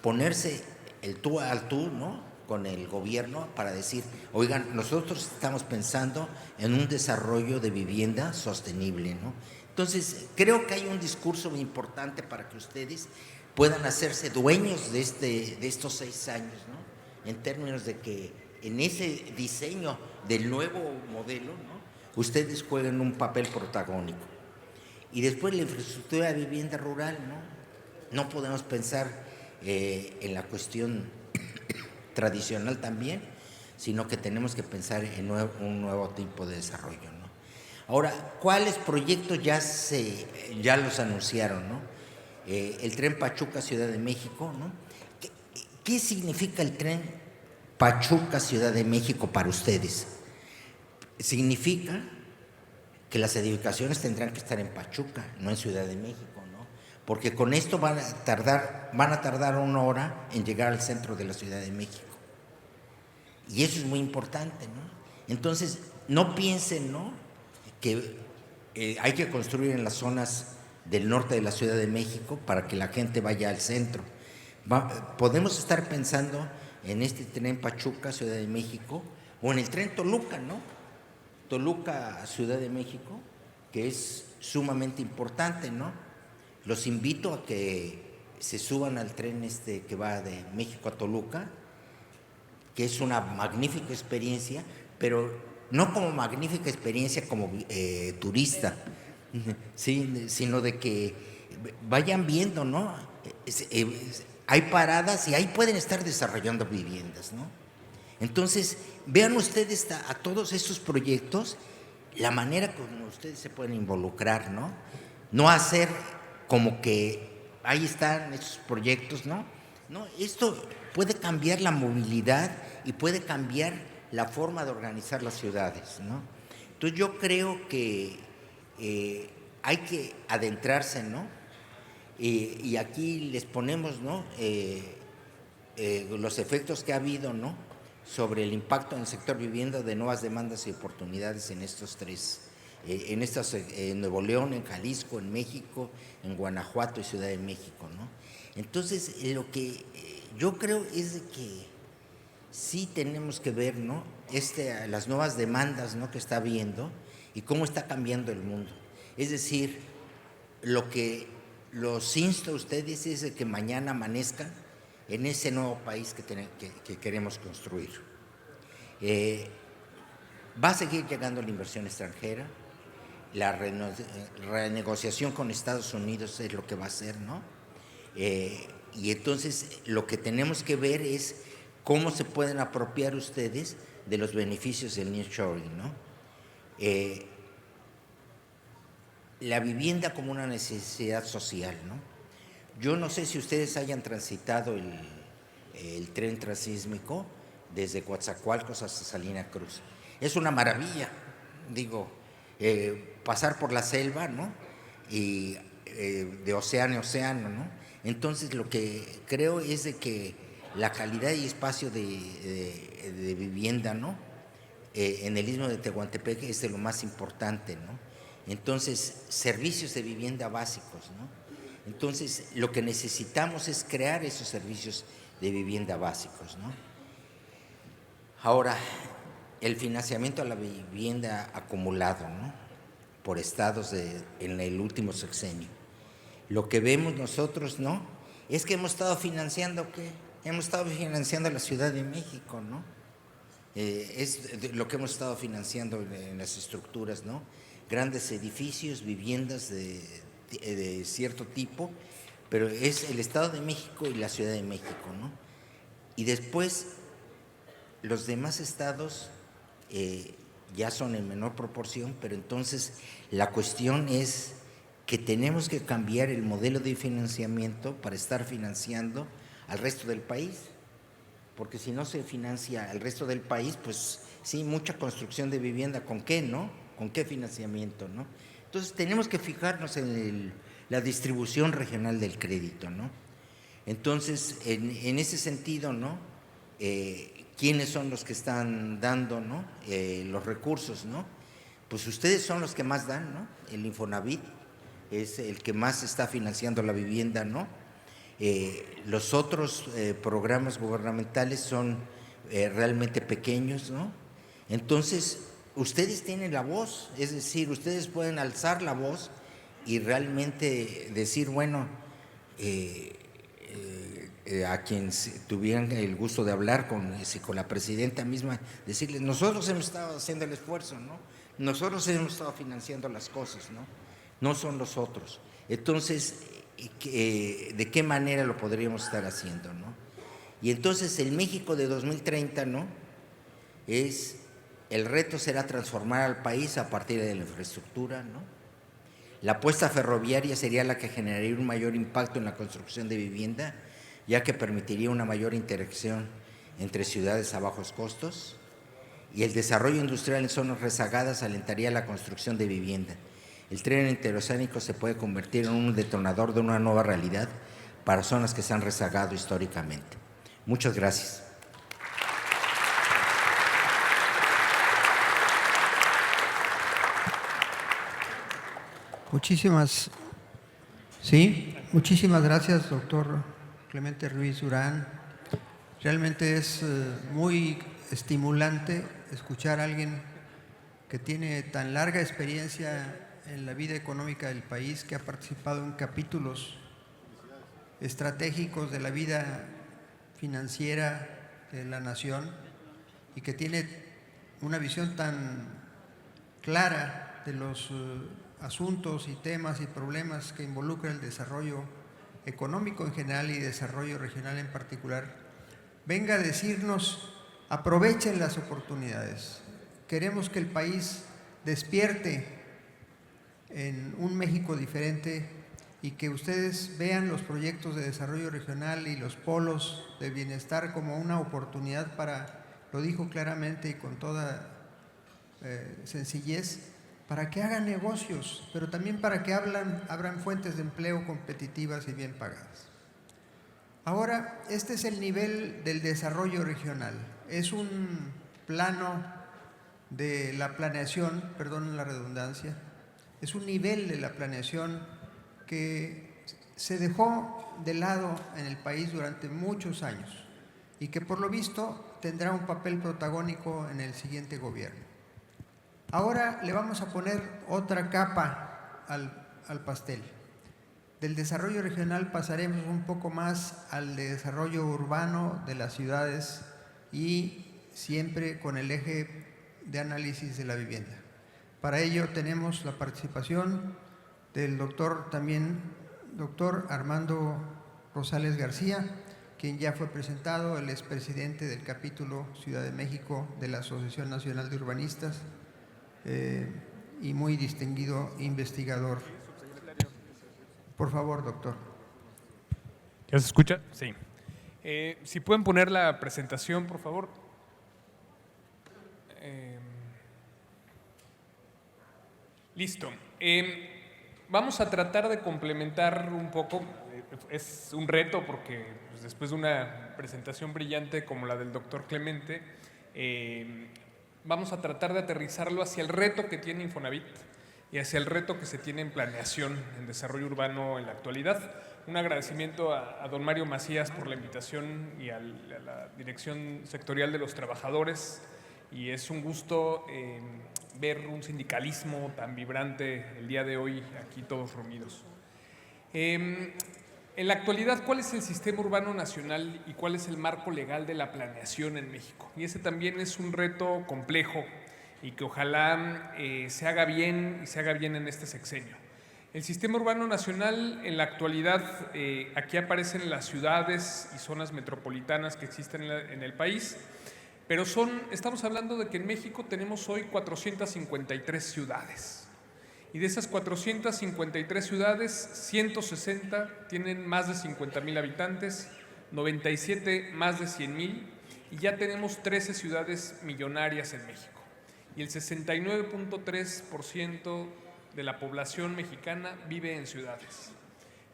ponerse el tú al tú, ¿no?, con el gobierno para decir, oigan, nosotros estamos pensando en un desarrollo de vivienda sostenible, ¿no? Entonces, creo que hay un discurso muy importante para que ustedes puedan hacerse dueños de estos 6 años, ¿no?, en términos de que en ese diseño del nuevo modelo, ¿no?, ustedes jueguen un papel protagónico. Y después la infraestructura de vivienda rural, ¿no? No podemos pensar en la cuestión tradicional también, sino que tenemos que pensar en un nuevo tipo de desarrollo, ¿no? Ahora, ¿cuáles proyectos ya los anunciaron, ¿no? El tren Pachuca-Ciudad de México, ¿no? ¿Qué significa el tren Pachuca-Ciudad de México para ustedes? Significa que las edificaciones tendrán que estar en Pachuca, no en Ciudad de México, ¿no? Porque con esto van a tardar 1 hora en llegar al centro de la Ciudad de México. Y eso es muy importante, ¿no? Entonces, no piensen, ¿no?, que hay que construir en las zonas del norte de la Ciudad de México para que la gente vaya al centro. Podemos estar pensando en este tren Pachuca, Ciudad de México, o en el tren Toluca, ¿no? Toluca, Ciudad de México, que es sumamente importante, ¿no? Los invito a que se suban al tren que va de México a Toluca, que es una magnífica experiencia, pero no como magnífica experiencia como turista, ¿sí?, sino de que vayan viendo, ¿no? Hay paradas y ahí pueden estar desarrollando viviendas, ¿no? Entonces, vean ustedes a todos estos proyectos, la manera como ustedes se pueden involucrar, ¿no? No hacer como que ahí están estos proyectos, ¿no? No, esto puede cambiar la movilidad y puede cambiar la forma de organizar las ciudades, ¿no? Entonces, yo creo que hay que adentrarse, ¿no? Y aquí les ponemos, ¿no?, los efectos que ha habido, ¿no?, sobre el impacto en el sector vivienda de nuevas demandas y oportunidades en estos tres, en Nuevo León, en Jalisco, en México, en Guanajuato y Ciudad de México, ¿no? Entonces, lo que yo creo es de que sí tenemos que ver, ¿no?, las nuevas demandas, ¿no?, que está habiendo y cómo está cambiando el mundo. Es decir, lo que los insto a ustedes es de que mañana amanezcan en ese nuevo país que queremos construir. Va a seguir llegando la inversión extranjera, la renegociación con Estados Unidos es lo que va a hacer, ¿no? Y entonces lo que tenemos que ver es cómo se pueden apropiar ustedes de los beneficios del nearshoring, ¿no? La vivienda como una necesidad social, ¿no? Yo no sé si ustedes hayan transitado el tren transísmico desde Coatzacoalcos hasta Salina Cruz. Es una maravilla, digo, pasar por la selva, ¿no?, y de océano a océano, ¿no? Entonces, lo que creo es de que la calidad y espacio de vivienda, ¿no?, en el Istmo de Tehuantepec es de lo más importante, ¿no? Entonces, servicios de vivienda básicos, ¿no? Entonces, lo que necesitamos es crear esos servicios de vivienda básicos, ¿no? Ahora, el financiamiento a la vivienda acumulado, ¿no?, por estados en el último sexenio. Lo que vemos nosotros, ¿no?, es que hemos estado financiando, ¿qué? Hemos estado financiando la Ciudad de México, ¿no? Es lo que hemos estado financiando en las estructuras, ¿no? Grandes edificios, viviendas de cierto tipo, pero es el Estado de México y la Ciudad de México, ¿no? Y después los demás estados ya son en menor proporción, pero entonces la cuestión es que tenemos que cambiar el modelo de financiamiento para estar financiando al resto del país, porque si no se financia al resto del país, pues sí, mucha construcción de vivienda, ¿con qué, no? ¿Con qué financiamiento, no? Entonces tenemos que fijarnos en la distribución regional del crédito, ¿no? Entonces, en ese sentido, ¿no?, ¿quiénes son los que están dando, ¿no?, los recursos, ¿no? Pues ustedes son los que más dan, ¿no? El Infonavit es el que más está financiando la vivienda, ¿no? Los otros programas gubernamentales son realmente pequeños, ¿no? Entonces, ustedes tienen la voz, es decir, ustedes pueden alzar la voz y realmente decir, bueno, a quienes tuvieran el gusto de hablar con la presidenta misma, decirles, nosotros hemos estado haciendo el esfuerzo, ¿no? Nosotros hemos estado financiando las cosas, ¿no? No son los otros. Entonces, ¿de qué manera lo podríamos estar haciendo, no? Y entonces el México de 2030, ¿no?, el reto será transformar al país a partir de la infraestructura, ¿no? La apuesta ferroviaria sería la que generaría un mayor impacto en la construcción de vivienda, ya que permitiría una mayor interacción entre ciudades a bajos costos, y el desarrollo industrial en zonas rezagadas alentaría la construcción de vivienda. El tren interoceánico se puede convertir en un detonador de una nueva realidad para zonas que se han rezagado históricamente. Muchas gracias. Muchísimas gracias, doctor Clemente Ruiz Durán. Realmente es muy estimulante escuchar a alguien que tiene tan larga experiencia en la vida económica del país, que ha participado en capítulos estratégicos de la vida financiera de la nación y que tiene una visión tan clara de los asuntos y temas y problemas que involucran el desarrollo económico en general y desarrollo regional en particular. Venga a decirnos, aprovechen las oportunidades. Queremos que el país despierte en un México diferente y que ustedes vean los proyectos de desarrollo regional y los polos de bienestar como una oportunidad para, lo dijo claramente y con toda sencillez, para que hagan negocios, pero también para que abran fuentes de empleo competitivas y bien pagadas. Ahora, este es el nivel del desarrollo regional. Es un plano de la planeación, perdonen la redundancia, es un nivel de la planeación que se dejó de lado en el país durante muchos años y que por lo visto tendrá un papel protagónico en el siguiente gobierno. Ahora le vamos a poner otra capa al pastel. Del desarrollo regional pasaremos un poco más al de desarrollo urbano de las ciudades y siempre con el eje de análisis de la vivienda. Para ello tenemos la participación del doctor Armando Rosales García, quien ya fue presentado, él es presidente del capítulo Ciudad de México de la Asociación Nacional de Urbanistas y muy distinguido investigador. Por favor, doctor. ¿Ya se escucha? Sí. Si pueden poner la presentación, por favor. Listo. Vamos a tratar de complementar un poco. Es un reto porque pues, después de una presentación brillante como la del doctor Clemente, vamos a tratar de aterrizarlo hacia el reto que tiene Infonavit, y hacia el reto que se tiene en planeación en desarrollo urbano en la actualidad. Un agradecimiento a don Mario Macías por la invitación y a la Dirección Sectorial de los Trabajadores, y es un gusto ver un sindicalismo tan vibrante el día de hoy aquí todos reunidos. En la actualidad, ¿cuál es el sistema urbano nacional y cuál es el marco legal de la planeación en México? Y ese también es un reto complejo y que ojalá se haga bien y se haga bien en este sexenio. El sistema urbano nacional en la actualidad, aquí aparecen las ciudades y zonas metropolitanas que existen en el país, pero estamos hablando de que en México tenemos hoy 453 ciudades. Y de esas 453 ciudades, 160 tienen más de 50,000 habitantes, 97 más de 100,000, y ya tenemos 13 ciudades millonarias en México. Y el 69.3% de la población mexicana vive en ciudades.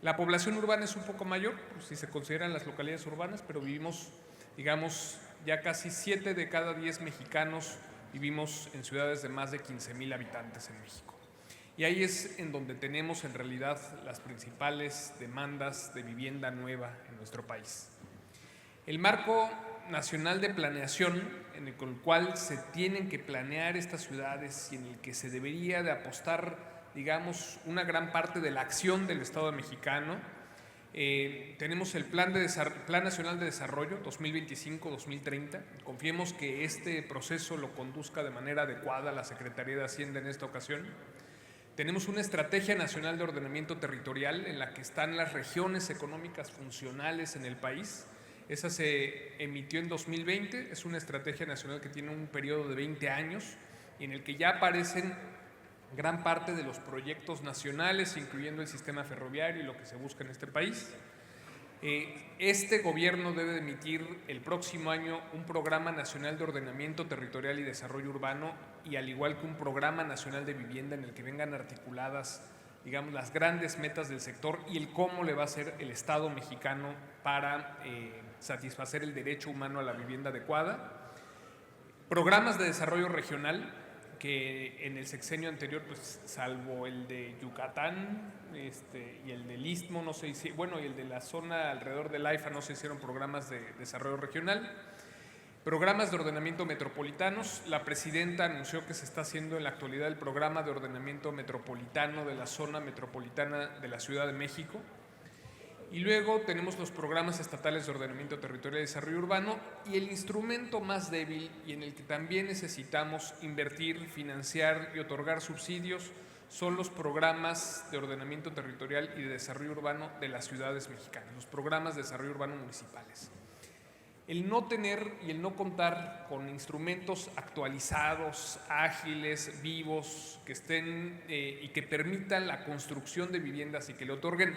La población urbana es un poco mayor, pues, si se consideran las localidades urbanas, pero vivimos, digamos, ya casi 7 de cada 10 mexicanos vivimos en ciudades de más de 15,000 habitantes en México. Y ahí es en donde tenemos en realidad las principales demandas de vivienda nueva en nuestro país. El marco nacional de planeación en el cual se tienen que planear estas ciudades y en el que se debería de apostar, digamos, una gran parte de la acción del Estado mexicano. Tenemos el Plan Nacional de Desarrollo 2025-2030. Confiemos que este proceso lo conduzca de manera adecuada la Secretaría de Hacienda en esta ocasión. Tenemos una Estrategia Nacional de Ordenamiento Territorial en la que están las regiones económicas funcionales en el país. Esa se emitió en 2020, es una estrategia nacional que tiene un periodo de 20 años y en el que ya aparecen gran parte de los proyectos nacionales, incluyendo el sistema ferroviario y lo que se busca en este país. Este gobierno debe emitir el próximo año un Programa Nacional de Ordenamiento Territorial y Desarrollo Urbano, y al igual que un Programa Nacional de Vivienda en el que vengan articuladas, digamos, las grandes metas del sector y el cómo le va a hacer el Estado mexicano para satisfacer el derecho humano a la vivienda adecuada. Programas de desarrollo regional, que en el sexenio anterior, pues, salvo el de Yucatán y el del Istmo, no se hicieron, bueno, y el de la zona alrededor del AIFA, no se hicieron programas de desarrollo regional. Programas de ordenamiento metropolitanos. La presidenta anunció que se está haciendo en la actualidad el programa de ordenamiento metropolitano de la zona metropolitana de la Ciudad de México. Y luego tenemos los programas estatales de ordenamiento territorial y desarrollo urbano, y el instrumento más débil y en el que también necesitamos invertir, financiar y otorgar subsidios son los programas de ordenamiento territorial y de desarrollo urbano de las ciudades mexicanas, los programas de desarrollo urbano municipales. El no tener y el no contar con instrumentos actualizados, ágiles, vivos, que estén y que permitan la construcción de viviendas y que le otorguen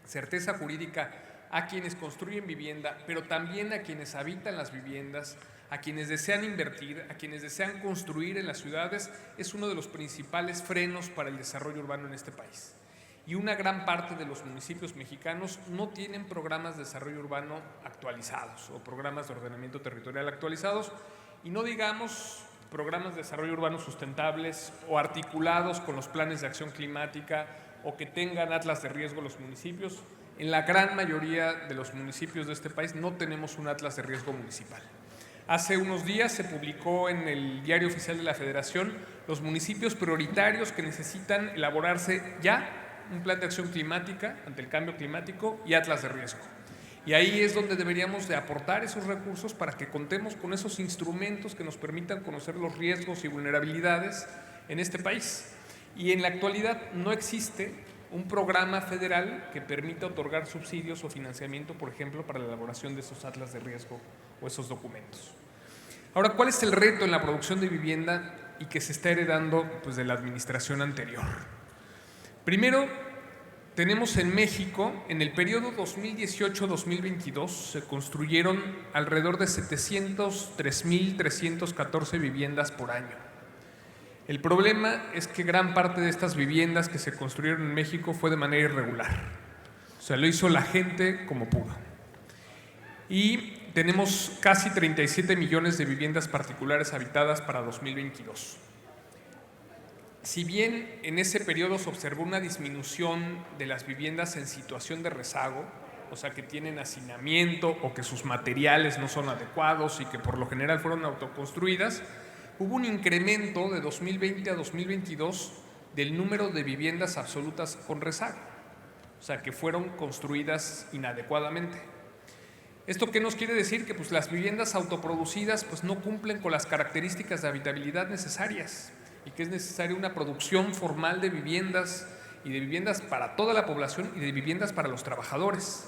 certeza jurídica a quienes construyen vivienda, pero también a quienes habitan las viviendas, a quienes desean invertir, a quienes desean construir en las ciudades, es uno de los principales frenos para el desarrollo urbano en este país. Y una gran parte de los municipios mexicanos no tienen programas de desarrollo urbano actualizados o programas de ordenamiento territorial actualizados, y no digamos programas de desarrollo urbano sustentables o articulados con los planes de acción climática o que tengan atlas de riesgo los municipios. En la gran mayoría de los municipios de este país no tenemos un atlas de riesgo municipal. Hace unos días se publicó en el Diario Oficial de la Federación los municipios prioritarios que necesitan elaborarse ya un plan de acción climática ante el cambio climático y atlas de riesgo. Y ahí es donde deberíamos de aportar esos recursos para que contemos con esos instrumentos que nos permitan conocer los riesgos y vulnerabilidades en este país. Y en la actualidad no existe un programa federal que permita otorgar subsidios o financiamiento, por ejemplo, para la elaboración de esos atlas de riesgo o esos documentos. Ahora, ¿cuál es el reto en la producción de vivienda y que se está heredando, pues, de la administración anterior? Primero, tenemos en México, en el periodo 2018-2022, se construyeron alrededor de 703,314 viviendas por año. El problema es que gran parte de estas viviendas que se construyeron en México fue de manera irregular. O sea, lo hizo la gente como pudo. Y tenemos casi 37 millones de viviendas particulares habitadas para 2022. si bien en ese periodo se observó una disminución de las viviendas en situación de rezago, o sea, que tienen hacinamiento o que sus materiales no son adecuados y que por lo general fueron autoconstruidas, hubo un incremento de 2020 a 2022 del número de viviendas absolutas con rezago, o sea, que fueron construidas inadecuadamente. ¿Esto qué nos quiere decir? Que pues, las viviendas autoproducidas pues, no cumplen con las características de habitabilidad necesarias y que es necesaria una producción formal de viviendas y de viviendas para toda la población y de viviendas para los trabajadores.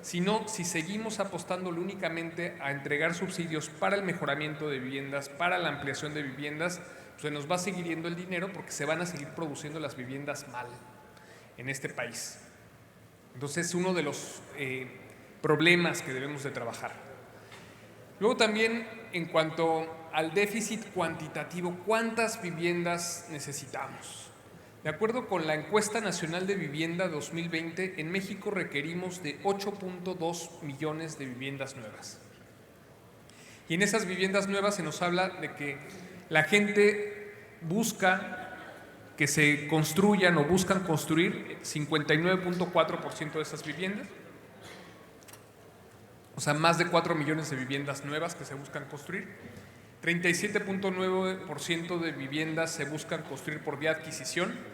Sino, si seguimos apostándole únicamente a entregar subsidios para el mejoramiento de viviendas, para la ampliación de viviendas, pues se nos va a seguir yendo el dinero porque se van a seguir produciendo las viviendas mal en este país. Entonces, es uno de los problemas que debemos de trabajar. Luego también, en cuanto al déficit cuantitativo, ¿cuántas viviendas necesitamos? De acuerdo con la Encuesta Nacional de Vivienda 2020, en México requerimos de 8.2 millones de viviendas nuevas. Y en esas viviendas nuevas se nos habla de que la gente busca que se construyan o buscan construir 59.4% de esas viviendas. O sea, más de 4 millones de viviendas nuevas que se buscan construir. 37.9% de viviendas se buscan construir por vía adquisición,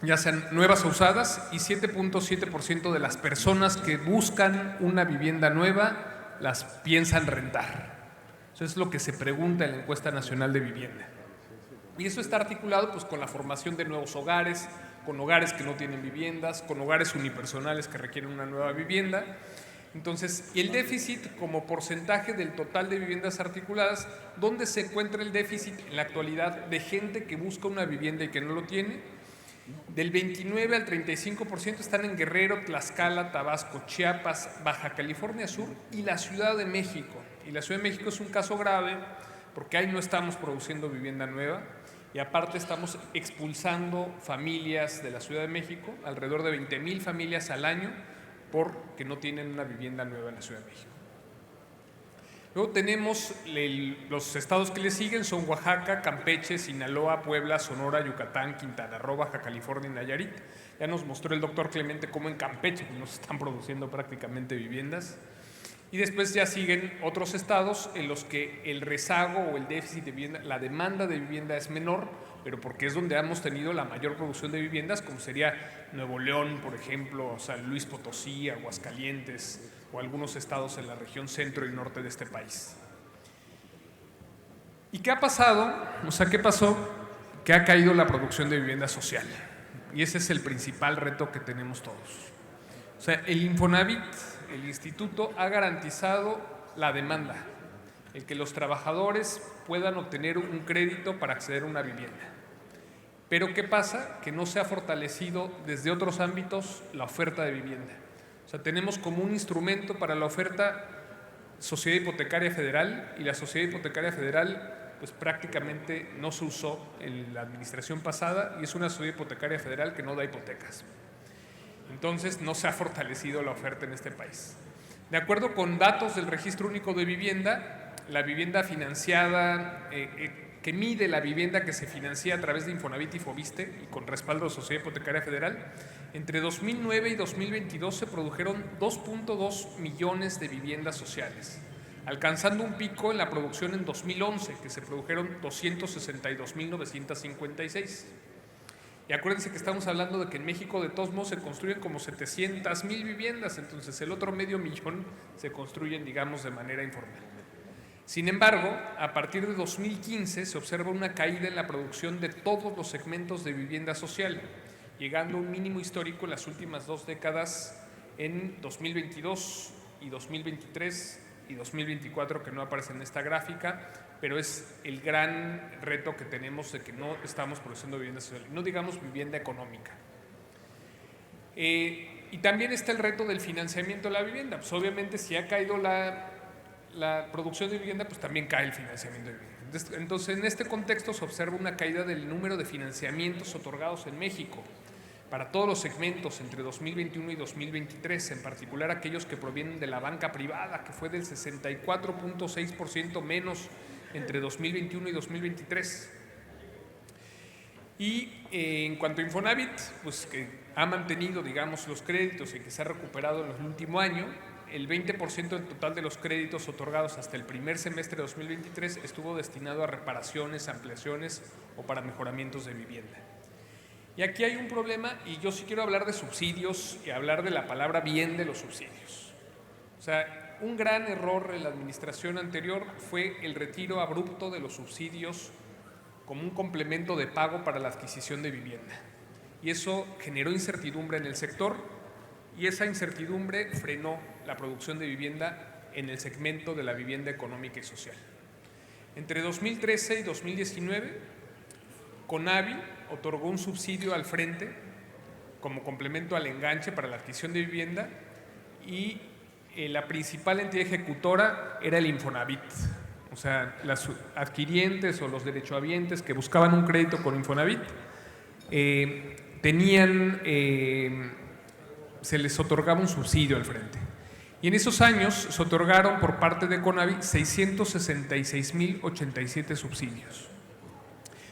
ya sean nuevas o usadas, y 7.7% de las personas que buscan una vivienda nueva las piensan rentar. Eso es lo que se pregunta en la Encuesta Nacional de Vivienda. Y eso está articulado pues, con la formación de nuevos hogares, con hogares que no tienen viviendas, con hogares unipersonales que requieren una nueva vivienda. Entonces, y el déficit como porcentaje del total de viviendas articuladas, ¿dónde se encuentra el déficit en la actualidad de gente que busca una vivienda y que no lo tiene? Del 29 al 35% están en Guerrero, Tlaxcala, Tabasco, Chiapas, Baja California Sur y la Ciudad de México. Y la Ciudad de México es un caso grave porque ahí no estamos produciendo vivienda nueva. Y aparte estamos expulsando familias de la Ciudad de México, alrededor de 20,000 familias al año, porque no tienen una vivienda nueva en la Ciudad de México. Luego tenemos los estados que le siguen, son Oaxaca, Campeche, Sinaloa, Puebla, Sonora, Yucatán, Quintana Roo, Baja California y Nayarit. Ya nos mostró el doctor Clemente cómo en Campeche no se están produciendo prácticamente viviendas. Y después ya siguen otros estados en los que el rezago o el déficit de vivienda, la demanda de vivienda es menor, pero porque es donde hemos tenido la mayor producción de viviendas, como sería Nuevo León, por ejemplo, San Luis Potosí, Aguascalientes o algunos estados en la región centro y norte de este país. ¿Y qué ha pasado? O sea, ¿qué pasó? Que ha caído la producción de vivienda social. Y ese es el principal reto que tenemos todos. O sea, el Infonavit, el instituto, ha garantizado la demanda, el que los trabajadores puedan obtener un crédito para acceder a una vivienda. Pero ¿qué pasa? Que no se ha fortalecido desde otros ámbitos la oferta de vivienda. O sea, tenemos como un instrumento para la oferta Sociedad Hipotecaria Federal, y la Sociedad Hipotecaria Federal pues prácticamente no se usó en la administración pasada y es una sociedad hipotecaria federal que no da hipotecas. Entonces no se ha fortalecido la oferta en este país. De acuerdo con datos del Registro Único de Vivienda, la vivienda financiada, que mide la vivienda que se financia a través de Infonavit y Foviste y con respaldo de Sociedad Hipotecaria Federal, entre 2009 y 2022 se produjeron 2.2 millones de viviendas sociales, alcanzando un pico en la producción en 2011, que se produjeron 262.956. Y acuérdense que estamos hablando de que en México de todos modos se construyen como 700,000 viviendas, entonces el otro 500,000 se construyen, digamos, de manera informal. Sin embargo, a partir de 2015 se observa una caída en la producción de todos los segmentos de vivienda social, llegando a un mínimo histórico en las últimas 2 décadas en 2022 y 2023 y 2024, que no aparecen en esta gráfica, pero es el gran reto que tenemos de que no estamos produciendo vivienda social, no digamos vivienda económica. Y también está el reto del financiamiento de la vivienda. Pues obviamente si ha caído la producción de vivienda, pues también cae el financiamiento de vivienda. Entonces, en este contexto se observa una caída del número de financiamientos otorgados en México para todos los segmentos entre 2021 y 2023, en particular aquellos que provienen de la banca privada, que fue del 64.6% menos entre 2021 y 2023. Y en cuanto a Infonavit, pues que ha mantenido, digamos, los créditos y que se ha recuperado en el último año, el 20% del total de los créditos otorgados hasta el primer semestre de 2023 estuvo destinado a reparaciones, ampliaciones o para mejoramientos de vivienda. Y aquí hay un problema, y yo sí quiero hablar de subsidios y hablar de la palabra bien de los subsidios. O sea, un gran error en la administración anterior fue el retiro abrupto de los subsidios como un complemento de pago para la adquisición de vivienda. Y eso generó incertidumbre en el sector, y esa incertidumbre frenó la producción de vivienda en el segmento de la vivienda económica y social. Entre 2013 y 2019, CONAVI otorgó un subsidio al frente como complemento al enganche para la adquisición de vivienda, y la principal entidad ejecutora era el Infonavit. O sea, las adquirientes o los derechohabientes que buscaban un crédito con Infonavit se les otorgaba un subsidio al frente. Y en esos años se otorgaron por parte de CONAVI 666,087 subsidios.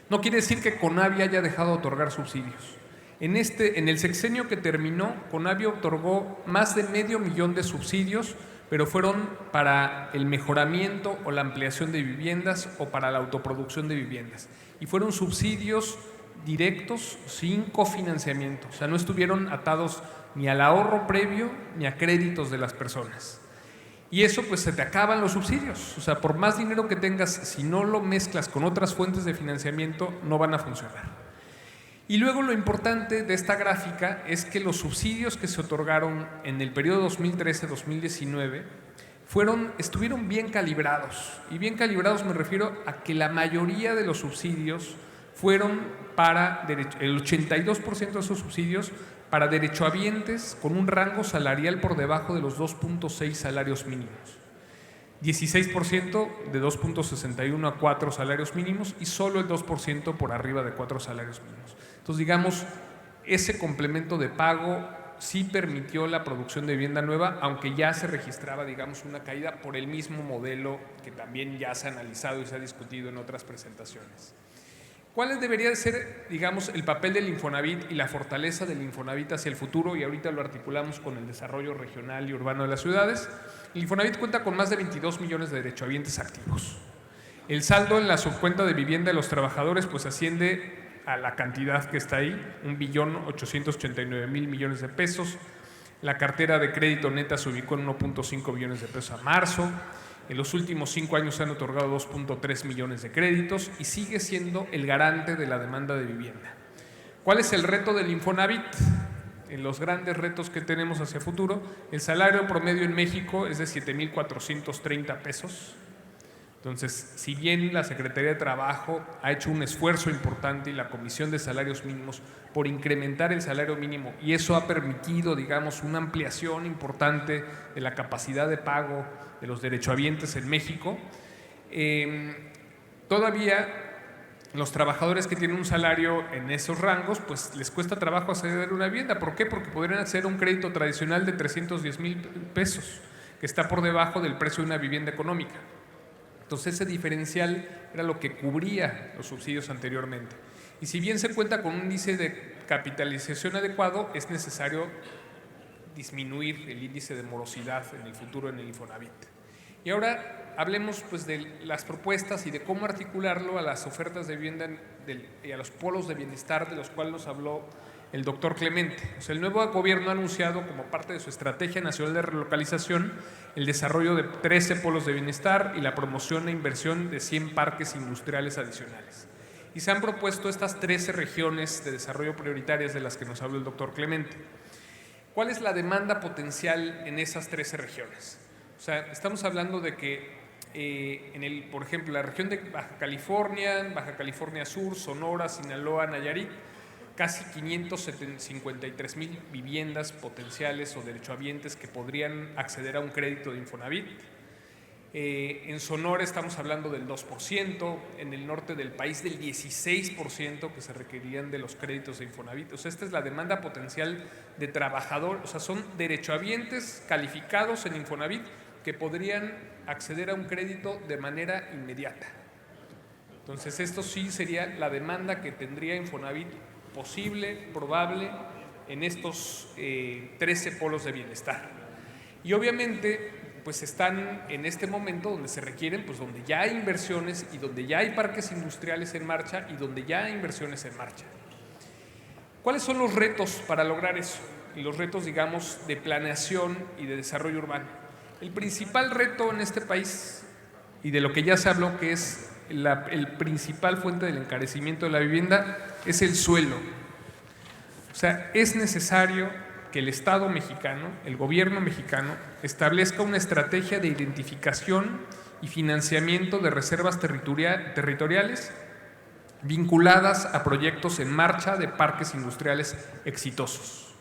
No quiere decir que CONAVI haya dejado de otorgar subsidios. En el sexenio que terminó, CONAVI otorgó más de 500,000 de subsidios, pero fueron para el mejoramiento o la ampliación de viviendas o para la autoproducción de viviendas. Y fueron subsidios directos sin cofinanciamiento, o sea, no estuvieron atados ni al ahorro previo ni a créditos de las personas. Y eso, pues se te acaban los subsidios, o sea, por más dinero que tengas, si no lo mezclas con otras fuentes de financiamiento, no van a funcionar. Y luego lo importante de esta gráfica es que los subsidios que se otorgaron en el periodo 2013-2019 estuvieron bien calibrados. Y bien calibrados me refiero a que la mayoría de los subsidios fueron para el 82% de esos subsidios para derechohabientes con un rango salarial por debajo de los 2.6 salarios mínimos. 16% de 2.61 a 4 salarios mínimos y solo el 2% por arriba de 4 salarios mínimos. Entonces, digamos, ese complemento de pago sí permitió la producción de vivienda nueva, aunque ya se registraba, digamos, una caída por el mismo modelo que también ya se ha analizado y se ha discutido en otras presentaciones. ¿Cuál debería de ser, digamos, el papel del Infonavit y la fortaleza del Infonavit hacia el futuro? Y ahorita lo articulamos con el desarrollo regional y urbano de las ciudades. El Infonavit cuenta con más de 22 millones de derechohabientes activos. El saldo en la subcuenta de vivienda de los trabajadores pues asciende a la cantidad que está ahí, 1.889.000 millones de pesos. La cartera de crédito neta se ubicó en 1.5 billones de pesos a marzo. En los últimos 5 años se han otorgado 2.3 millones de créditos y sigue siendo el garante de la demanda de vivienda. ¿Cuál es el reto del Infonavit? En los grandes retos que tenemos hacia futuro, el salario promedio en México es de 7.430 pesos. Entonces, si bien la Secretaría de Trabajo ha hecho un esfuerzo importante y la Comisión de Salarios Mínimos por incrementar el salario mínimo, y eso ha permitido, digamos, una ampliación importante de la capacidad de pago de los derechohabientes en México, todavía los trabajadores que tienen un salario en esos rangos, pues les cuesta trabajo acceder a una vivienda. ¿Por qué? Porque podrían acceder a un crédito tradicional de 310,000 pesos, que está por debajo del precio de una vivienda económica. Entonces ese diferencial era lo que cubría los subsidios anteriormente. Y si bien se cuenta con un índice de capitalización adecuado, es necesario disminuir el índice de morosidad en el futuro en el Infonavit. Y ahora hablemos pues de las propuestas y de cómo articularlo a las ofertas de vivienda y a los polos de bienestar de los cuales nos habló el doctor Clemente. O sea, el nuevo gobierno ha anunciado como parte de su Estrategia Nacional de Relocalización el desarrollo de 13 polos de bienestar y la promoción e inversión de 100 parques industriales adicionales. Y se han propuesto estas 13 regiones de desarrollo prioritarias de las que nos habló el doctor Clemente. ¿Cuál es la demanda potencial en esas 13 regiones? O sea, estamos hablando de que por ejemplo, la región de Baja California Sur, Sonora, Sinaloa, Nayarit, casi 553,000 viviendas potenciales o derechohabientes que podrían acceder a un crédito de Infonavit. En Sonora estamos hablando del 2%, en el norte del país del 16% que se requerían de los créditos de Infonavit. O sea, esta es la demanda potencial de trabajadores, o sea, son derechohabientes calificados en Infonavit que podrían acceder a un crédito de manera inmediata. Entonces, esto sí sería la demanda que tendría Infonavit posible, probable, en estos 13 polos de bienestar. Y obviamente, pues están en este momento donde se requieren, pues donde ya hay inversiones y donde ya hay parques industriales en marcha y donde ya hay inversiones en marcha. ¿Cuáles son los retos para lograr eso? Y los retos, digamos, de planeación y de desarrollo urbano. El principal reto en este país, y de lo que ya se habló, que es el principal fuente del encarecimiento de la vivienda, es el suelo. O sea, es necesario que el Estado mexicano, el gobierno mexicano, establezca una estrategia de identificación y financiamiento de reservas territoriales vinculadas a proyectos en marcha de parques industriales exitosos.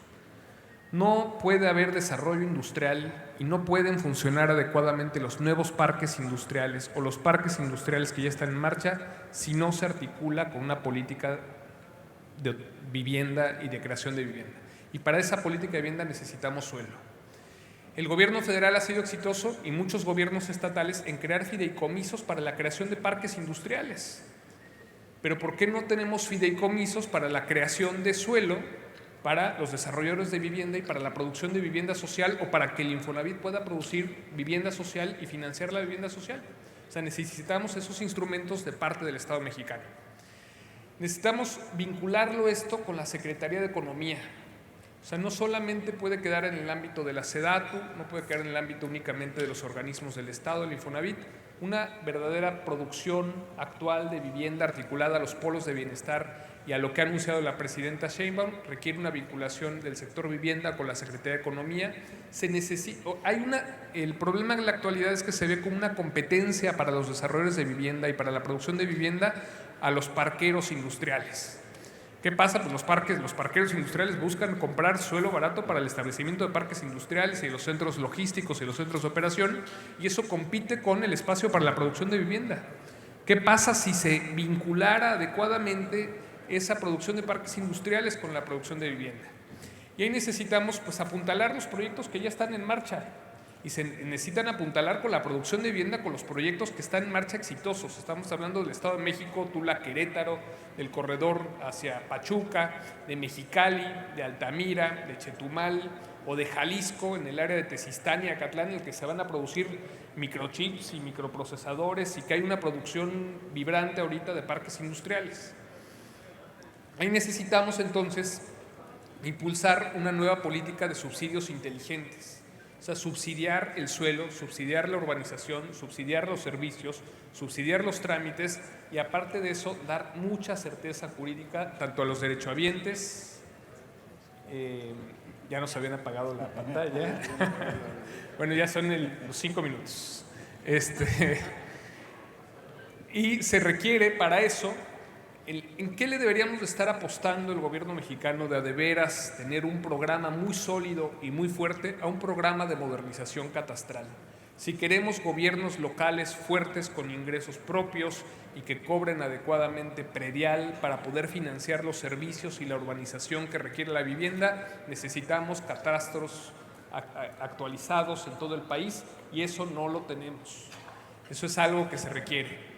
No puede haber desarrollo industrial y no pueden funcionar adecuadamente los nuevos parques industriales o los parques industriales que ya están en marcha si no se articula con una política de vivienda y de creación de vivienda. Y para esa política de vivienda necesitamos suelo. El gobierno federal ha sido exitoso y muchos gobiernos estatales en crear fideicomisos para la creación de parques industriales. Pero ¿por qué no tenemos fideicomisos para la creación de suelo para los desarrolladores de vivienda y para la producción de vivienda social o para que el Infonavit pueda producir vivienda social y financiar la vivienda social? O sea, necesitamos esos instrumentos de parte del Estado mexicano. Necesitamos vincularlo esto con la Secretaría de Economía. O sea, no solamente puede quedar en el ámbito de la SEDATU, no puede quedar en el ámbito únicamente de los organismos del Estado, el Infonavit. Una verdadera producción actual de vivienda articulada a los polos de bienestar y a lo que ha anunciado la presidenta Sheinbaum requiere una vinculación del sector vivienda con la Secretaría de Economía. El problema en la actualidad es que se ve como una competencia para los desarrolladores de vivienda y para la producción de vivienda a los parqueros industriales. ¿Qué pasa? Pues los parqueros industriales buscan comprar suelo barato para el establecimiento de parques industriales y los centros logísticos y los centros de operación, y eso compite con el espacio para la producción de vivienda. ¿Qué pasa si se vinculara adecuadamente esa producción de parques industriales con la producción de vivienda? Y ahí necesitamos pues apuntalar los proyectos que ya están en marcha. Y se necesitan apuntalar con la producción de vivienda con los proyectos que están en marcha exitosos. Estamos hablando del Estado de México, Tula, Querétaro, del corredor hacia Pachuca, de Mexicali, de Altamira, de Chetumal o de Jalisco, en el área de Tezistán y Acatlán, en el que se van a producir microchips y microprocesadores y que hay una producción vibrante ahorita de parques industriales. Ahí necesitamos entonces impulsar una nueva política de subsidios inteligentes. O sea, subsidiar el suelo, subsidiar la urbanización, subsidiar los servicios, subsidiar los trámites y aparte de eso dar mucha certeza jurídica tanto a los derechohabientes, ya nos habían apagado la pantalla, bueno, ya son los 5 minutos, y se requiere para eso. ¿En qué le deberíamos de estar apostando el gobierno mexicano de veras tener un programa muy sólido y muy fuerte a un programa de modernización catastral? Si queremos gobiernos locales fuertes con ingresos propios y que cobren adecuadamente predial para poder financiar los servicios y la urbanización que requiere la vivienda, necesitamos catastros actualizados en todo el país y eso no lo tenemos. Eso es algo que se requiere.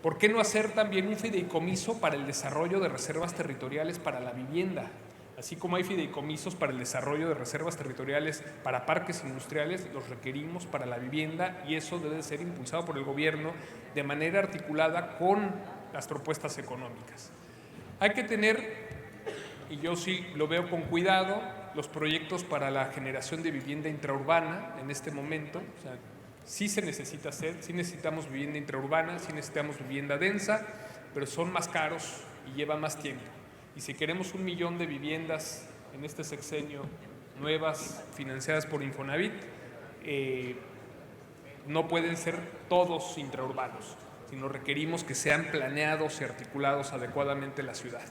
¿Por qué no hacer también un fideicomiso para el desarrollo de reservas territoriales para la vivienda? Así como hay fideicomisos para el desarrollo de reservas territoriales para parques industriales, los requerimos para la vivienda y eso debe ser impulsado por el gobierno de manera articulada con las propuestas económicas. Hay que tener, y yo sí lo veo con cuidado, los proyectos para la generación de vivienda intraurbana en este momento. O sea, sí se necesita hacer, sí necesitamos vivienda intraurbana, sí necesitamos vivienda densa, pero son más caros y lleva más tiempo. Y si queremos 1 millón de viviendas en este sexenio, nuevas, financiadas por Infonavit, no pueden ser todos intraurbanos, sino requerimos que sean planeados y articulados adecuadamente en la ciudad.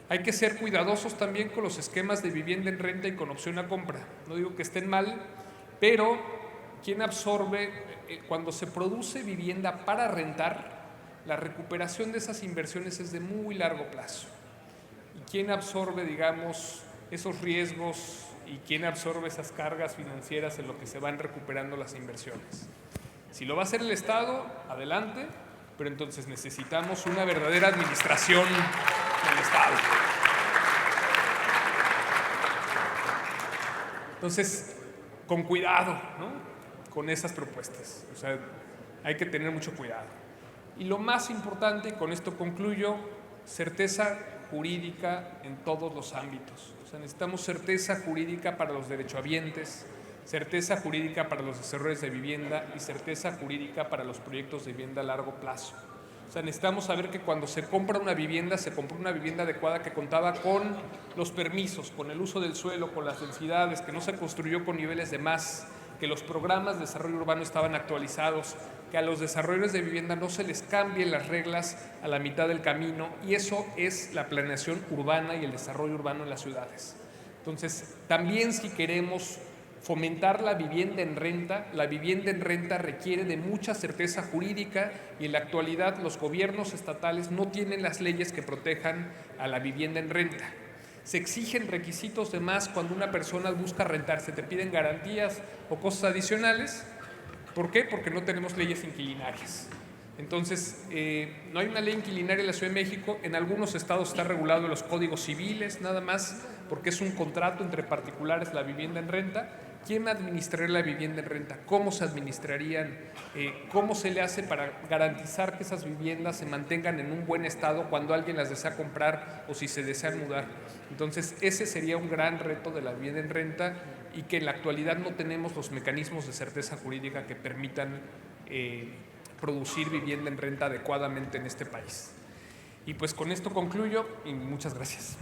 Hay que ser cuidadosos también con los esquemas de vivienda en renta y con opción a compra. No digo que estén mal, pero ¿quién absorbe? Cuando se produce vivienda para rentar, la recuperación de esas inversiones es de muy largo plazo. ¿Y quién absorbe, digamos, esos riesgos y quién absorbe esas cargas financieras en lo que se van recuperando las inversiones? Si lo va a hacer el Estado, adelante, pero entonces necesitamos una verdadera administración del Estado. Entonces, con cuidado, ¿no?, con esas propuestas. O sea, hay que tener mucho cuidado. Y lo más importante, y con esto concluyo, certeza jurídica en todos los ámbitos. O sea, necesitamos certeza jurídica para los derechohabientes, certeza jurídica para los desarrollos de vivienda y certeza jurídica para los proyectos de vivienda a largo plazo. O sea, necesitamos saber que cuando se compra una vivienda, se compró una vivienda adecuada que contaba con los permisos, con el uso del suelo, con las densidades, que no se construyó con niveles de más, que los programas de desarrollo urbano estaban actualizados, que a los desarrolladores de vivienda no se les cambien las reglas a la mitad del camino, y eso es la planeación urbana y el desarrollo urbano en las ciudades. Entonces, también si queremos fomentar la vivienda en renta requiere de mucha certeza jurídica y en la actualidad los gobiernos estatales no tienen las leyes que protejan a la vivienda en renta. Se exigen requisitos de más cuando una persona busca rentarse, te piden garantías o cosas adicionales. ¿Por qué? Porque no tenemos leyes inquilinarias. Entonces, no hay una ley inquilinaria en la Ciudad de México. En algunos estados está regulado en los códigos civiles, nada más, porque es un contrato entre particulares la vivienda en renta. ¿Quién administraría la vivienda en renta? ¿Cómo se administrarían? ¿Cómo se le hace para garantizar que esas viviendas se mantengan en un buen estado cuando alguien las desea comprar o si se desean mudar? Entonces, ese sería un gran reto de la vivienda en renta y que en la actualidad no tenemos los mecanismos de certeza jurídica que permitan producir vivienda en renta adecuadamente en este país. Y pues con esto concluyo y muchas gracias.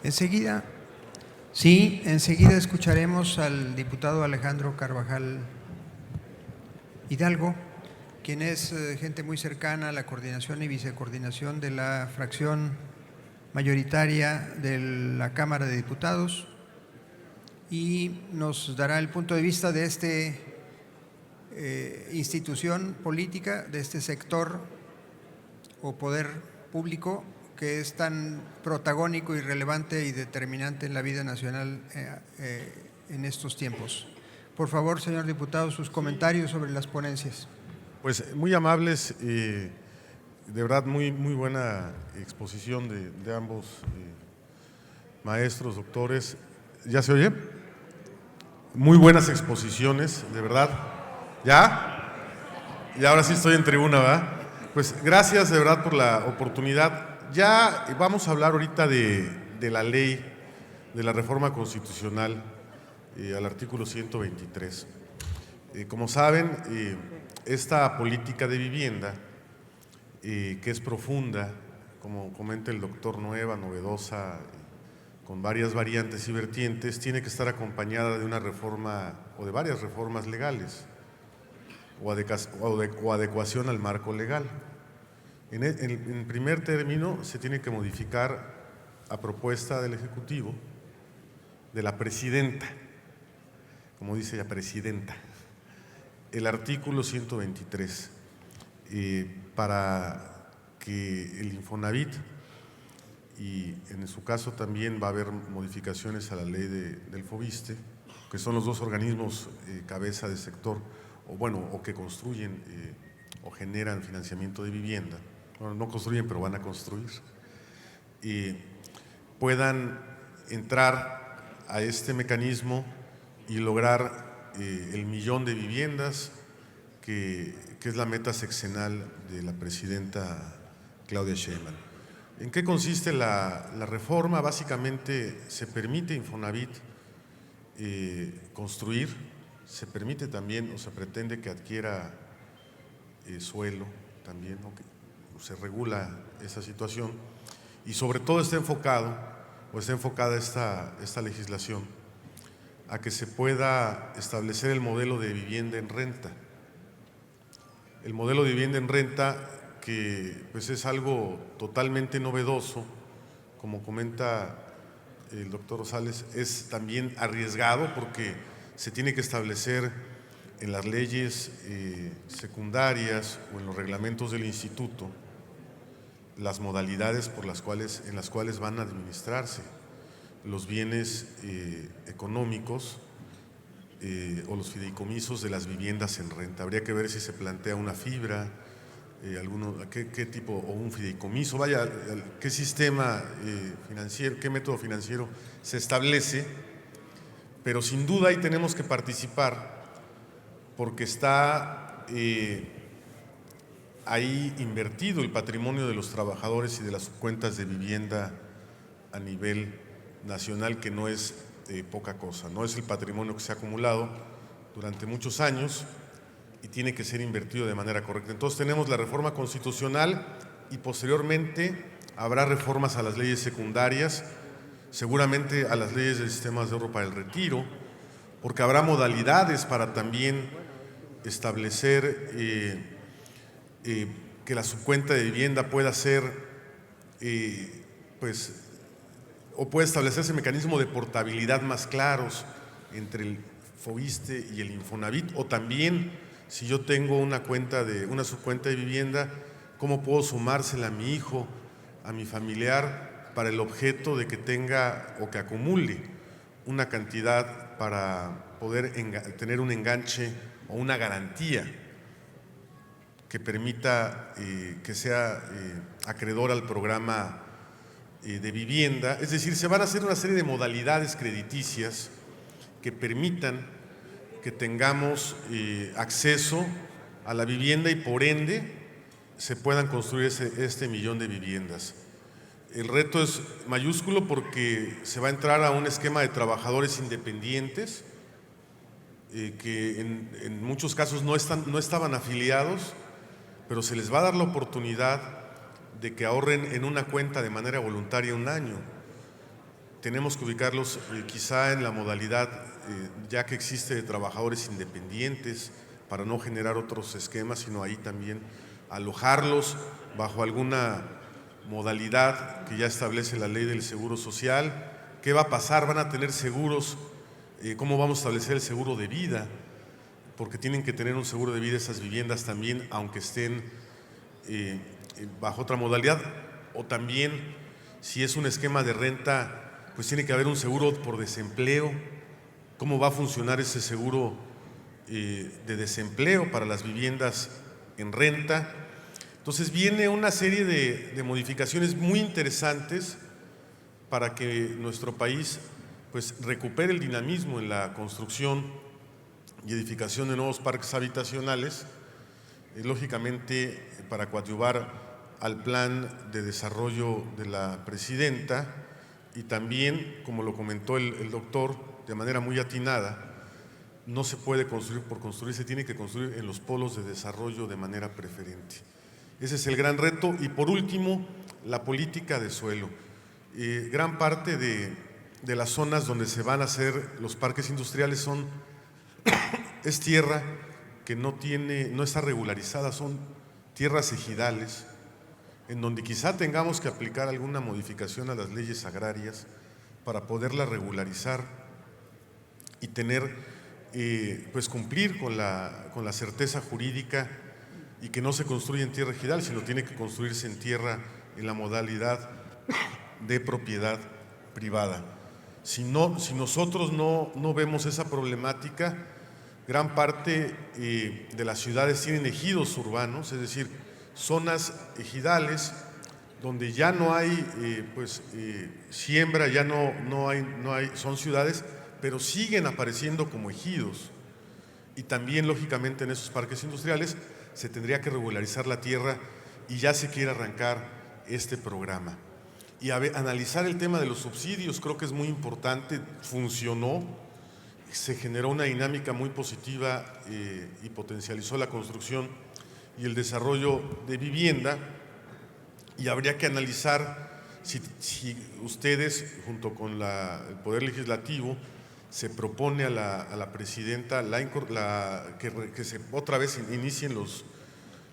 Enseguida escucharemos al diputado Alejandro Carvajal Hidalgo, quien es gente muy cercana a la coordinación y vicecoordinación de la fracción mayoritaria de la Cámara de Diputados, y nos dará el punto de vista de esta institución política, de este sector o poder público que es tan protagónico y relevante y determinante en la vida nacional en estos tiempos. Por favor, señor diputado, sus comentarios sobre las ponencias. Pues muy amables, de verdad muy buena exposición de ambos maestros, doctores. ¿Ya se oye? Muy buenas exposiciones, de verdad. ¿Ya? Y ahora sí estoy en tribuna, ¿verdad? Pues gracias de verdad por la oportunidad. Ya vamos a hablar ahorita de la ley, de la reforma constitucional al artículo 123. Como saben, esta política de vivienda, que es profunda, como comenta el doctor, nueva, novedosa, con varias variantes y vertientes, tiene que estar acompañada de una reforma o de varias reformas legales o adecuación al marco legal. En primer término, se tiene que modificar a propuesta del Ejecutivo, de la Presidenta, como dice la Presidenta, el artículo 123, para que el Infonavit, y en su caso también va a haber modificaciones a la ley del FOBISTE, que son los dos organismos cabeza de sector, o que construyen o generan financiamiento de vivienda. Bueno, no construyen, pero van a construir, y puedan entrar a este mecanismo y lograr el 1.000.000 de viviendas, que es la meta sexenal de la presidenta Claudia Sheinbaum. ¿En qué consiste la reforma? Básicamente se permite Infonavit construir, se permite también o se pretende que adquiera suelo también, ¿no? Se regula esa situación y sobre todo está enfocada esta legislación a que se pueda establecer el modelo de vivienda en renta. El modelo de vivienda en renta, que pues es algo totalmente novedoso, como comenta el doctor Rosales, es también arriesgado porque se tiene que establecer en las leyes secundarias o en los reglamentos del instituto las modalidades en las cuales van a administrarse. los bienes económicos o los fideicomisos de las viviendas en renta. Habría que ver si se plantea una fibra, qué tipo, o un fideicomiso, vaya, qué sistema financiero, qué método financiero se establece, pero sin duda ahí tenemos que participar porque está ahí invertido el patrimonio de los trabajadores y de las subcuentas de vivienda a nivel nacional, que no es poca cosa, no es el patrimonio que se ha acumulado durante muchos años y tiene que ser invertido de manera correcta. Entonces tenemos la reforma constitucional y posteriormente habrá reformas a las leyes secundarias, seguramente a las leyes del sistema de ahorro para el retiro, porque habrá modalidades para también establecer que la subcuenta de vivienda pueda ser, o puede establecerse mecanismos de portabilidad más claros entre el FOVISSSTE y el Infonavit, o también si yo tengo una subcuenta de vivienda, cómo puedo sumársela a mi hijo, a mi familiar, para el objeto de que tenga o que acumule una cantidad para poder tener un enganche o una garantía que permita que sea acreedor al programa de vivienda. Es decir, se van a hacer una serie de modalidades crediticias que permitan que tengamos acceso a la vivienda y por ende se puedan construir este millón de viviendas. El reto es mayúsculo porque se va a entrar a un esquema de trabajadores independientes que en muchos casos no estaban afiliados, pero se les va a dar la oportunidad de que ahorren en una cuenta de manera voluntaria un año. Tenemos que ubicarlos quizá en la modalidad ya que existe de trabajadores independientes para no generar otros esquemas, sino ahí también alojarlos bajo alguna modalidad que ya establece la ley del Seguro Social. ¿Qué va a pasar? ¿Van a tener seguros? ¿Cómo vamos a establecer el seguro de vida? Porque tienen que tener un seguro de vida esas viviendas también, aunque estén bajo otra modalidad. O también, si es un esquema de renta, pues tiene que haber un seguro por desempleo. ¿Cómo va a funcionar ese seguro de desempleo para las viviendas en renta? Entonces viene una serie de modificaciones muy interesantes para que nuestro país pues recupere el dinamismo en la construcción y edificación de nuevos parques habitacionales, lógicamente para coadyuvar al plan de desarrollo de la presidenta y también, como lo comentó el doctor de manera muy atinada, no se puede construir por construir, se tiene que construir en los polos de desarrollo de manera preferente. Ese es el gran reto. Y por último, la política de suelo. Gran parte de las zonas donde se van a hacer los parques industriales es tierra que no está regularizada, son tierras ejidales, en donde quizá tengamos que aplicar alguna modificación a las leyes agrarias para poderla regularizar y tener, pues cumplir con la certeza jurídica y que no se construye en tierra ejidal, sino tiene que construirse en tierra en la modalidad de propiedad privada. Si nosotros no vemos esa problemática, gran parte de las ciudades tienen ejidos urbanos, es decir, zonas ejidales donde ya no hay siembra, ya no hay, son ciudades, pero siguen apareciendo como ejidos. Y también, lógicamente, en esos parques industriales se tendría que regularizar la tierra y ya se quiere arrancar este programa. Y analizar el tema de los subsidios, creo que es muy importante, funcionó, se generó una dinámica muy positiva y potencializó la construcción y el desarrollo de vivienda, y habría que analizar si ustedes, junto con el Poder Legislativo, se propone a la presidenta que se otra vez inicien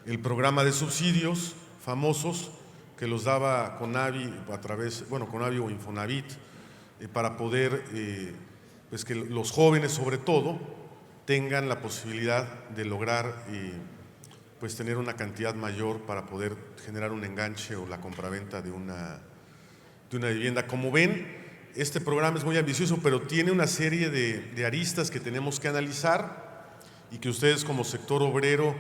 el programa de subsidios famosos que los daba CONAVI CONAVI o Infonavit, para poder pues que los jóvenes sobre todo tengan la posibilidad de lograr pues tener una cantidad mayor para poder generar un enganche o la compraventa de una vivienda. Como ven, este programa es muy ambicioso, pero tiene una serie de aristas que tenemos que analizar y que ustedes como sector obrero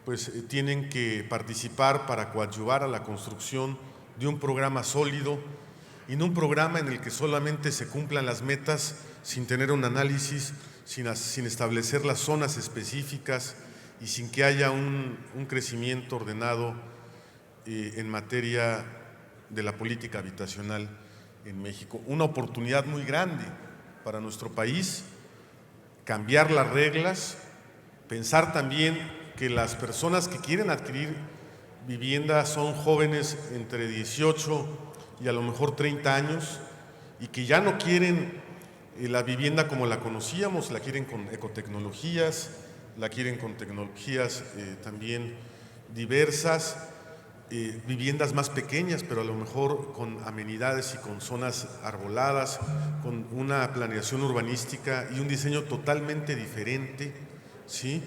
pues tienen que participar para coadyuvar a la construcción de un programa sólido y no un programa en el que solamente se cumplan las metas sin tener un análisis, sin establecer las zonas específicas y sin que haya un crecimiento ordenado en materia de la política habitacional en México. Una oportunidad muy grande para nuestro país, cambiar las reglas, pensar también que las personas que quieren adquirir vivienda son jóvenes entre 18 y a lo mejor 30 años y que ya no quieren la vivienda como la conocíamos, la quieren con ecotecnologías, la quieren con tecnologías también diversas, viviendas más pequeñas, pero a lo mejor con amenidades y con zonas arboladas, con una planeación urbanística y un diseño totalmente diferente, ¿sí?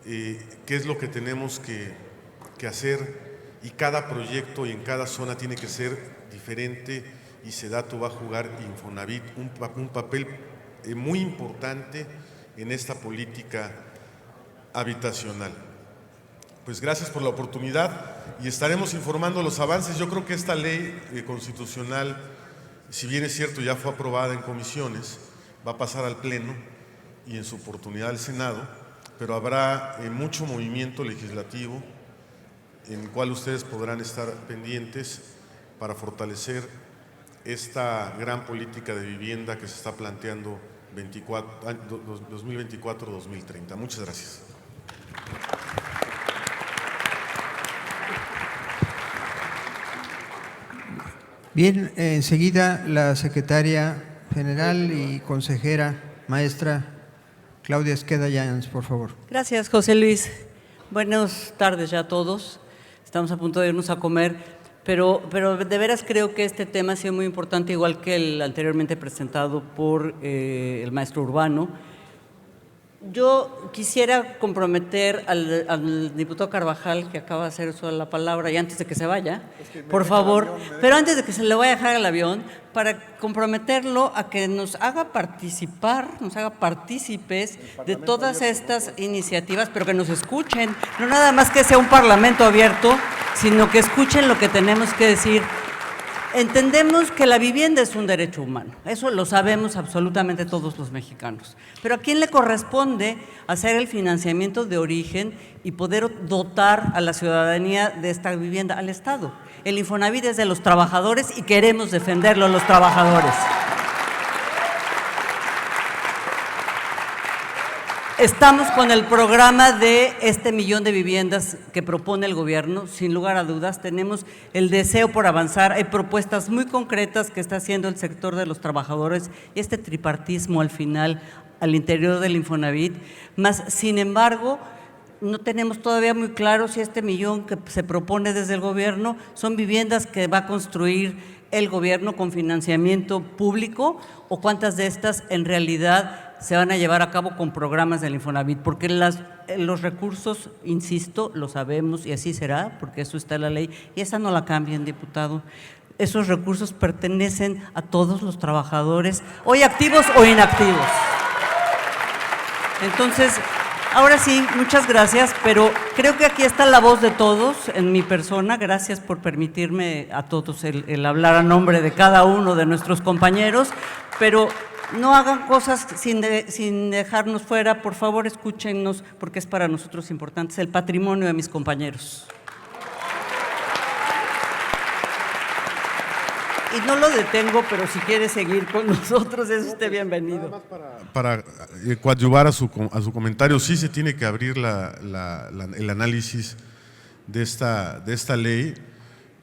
¿Qué es lo que tenemos que hacer? Y cada proyecto y en cada zona tiene que ser diferente y SEDATU va a jugar Infonavit un papel muy importante en esta política habitacional. Pues gracias por la oportunidad y estaremos informando los avances. Yo creo que esta ley constitucional, si bien es cierto ya fue aprobada en comisiones, va a pasar al Pleno y en su oportunidad al Senado, pero habrá mucho movimiento legislativo en el cual ustedes podrán estar pendientes para fortalecer esta gran política de vivienda que se está planteando 2024-2030. Muchas gracias. Bien, enseguida la secretaria general y consejera maestra Claudia Esqueda Yáñez, por favor. Gracias, José Luis. Buenas tardes ya a todos. Estamos a punto de irnos a comer, pero de veras creo que este tema ha sido muy importante, igual que el anteriormente presentado por el maestro Urbano. Yo quisiera comprometer al diputado Carvajal, que acaba de hacer uso de la palabra, y antes de que se vaya, por favor, pero antes de que se le vaya a dejar el avión, para comprometerlo a que nos haga participar, nos haga partícipes de todas estas iniciativas, pero que nos escuchen, no nada más que sea un parlamento abierto, sino que escuchen lo que tenemos que decir. Entendemos que la vivienda es un derecho humano, eso lo sabemos absolutamente todos los mexicanos, pero ¿a quién le corresponde hacer el financiamiento de origen y poder dotar a la ciudadanía de esta vivienda? Al Estado. El Infonavit es de los trabajadores y queremos defenderlo los trabajadores. Estamos con el programa de 1 millón de viviendas que propone el gobierno, sin lugar a dudas. Tenemos el deseo por avanzar, hay propuestas muy concretas que está haciendo el sector de los trabajadores, este tripartismo al final, al interior del Infonavit, más sin embargo, no tenemos todavía muy claro si 1 millón que se propone desde el gobierno son viviendas que va a construir el gobierno con financiamiento público o cuántas de estas en realidad se van a llevar a cabo con programas del Infonavit, porque los recursos, insisto, lo sabemos y así será, porque eso está en la ley, y esa no la cambien, diputado. Esos recursos pertenecen a todos los trabajadores, hoy activos o inactivos. Entonces, ahora sí, muchas gracias, pero creo que aquí está la voz de todos en mi persona. Gracias por permitirme a todos el hablar a nombre de cada uno de nuestros compañeros, pero no hagan cosas sin dejarnos fuera. Por favor, escúchennos, porque es para nosotros importante, es el patrimonio de mis compañeros. Y no lo detengo, pero si quiere seguir con nosotros, es usted bienvenido. Para coadyuvar a su comentario, sí se tiene que abrir el análisis de esta ley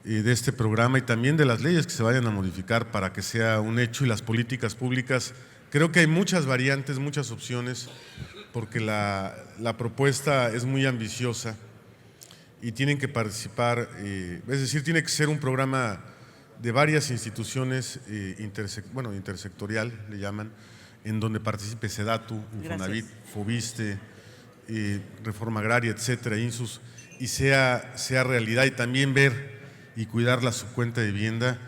y de este programa y también de las leyes que se vayan a modificar para que sea un hecho y las políticas públicas. Creo que hay muchas variantes, muchas opciones, porque la propuesta es muy ambiciosa y tienen que participar, es decir, tiene que ser un programa de varias instituciones, intersectorial le llaman, en donde participe SEDATU, Infonavit, FOBISTE, Reforma Agraria, etcétera, INSUS, y sea realidad, y también ver y cuidar la subcuenta de vivienda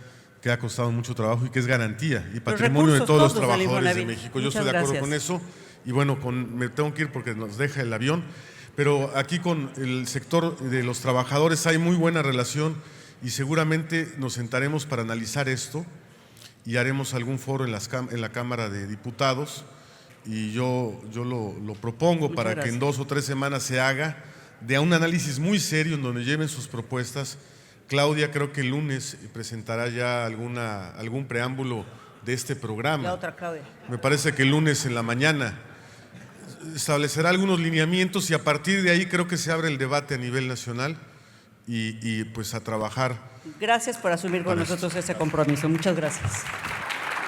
que ha costado mucho trabajo y que es garantía y patrimonio de todos los trabajadores de México. Yo estoy de acuerdo con eso y bueno, me tengo que ir porque nos deja el avión, pero aquí con el sector de los trabajadores hay muy buena relación y seguramente nos sentaremos para analizar esto y haremos algún foro en la Cámara de Diputados y yo lo propongo para que en 2 o 3 semanas se haga de un análisis muy serio en donde lleven sus propuestas. Claudia creo que el lunes presentará ya algún preámbulo de este programa. La otra Claudia. Me parece que el lunes en la mañana establecerá algunos lineamientos y a partir de ahí creo que se abre el debate a nivel nacional y pues a trabajar. Gracias por asumir con nosotros ese compromiso. Muchas gracias.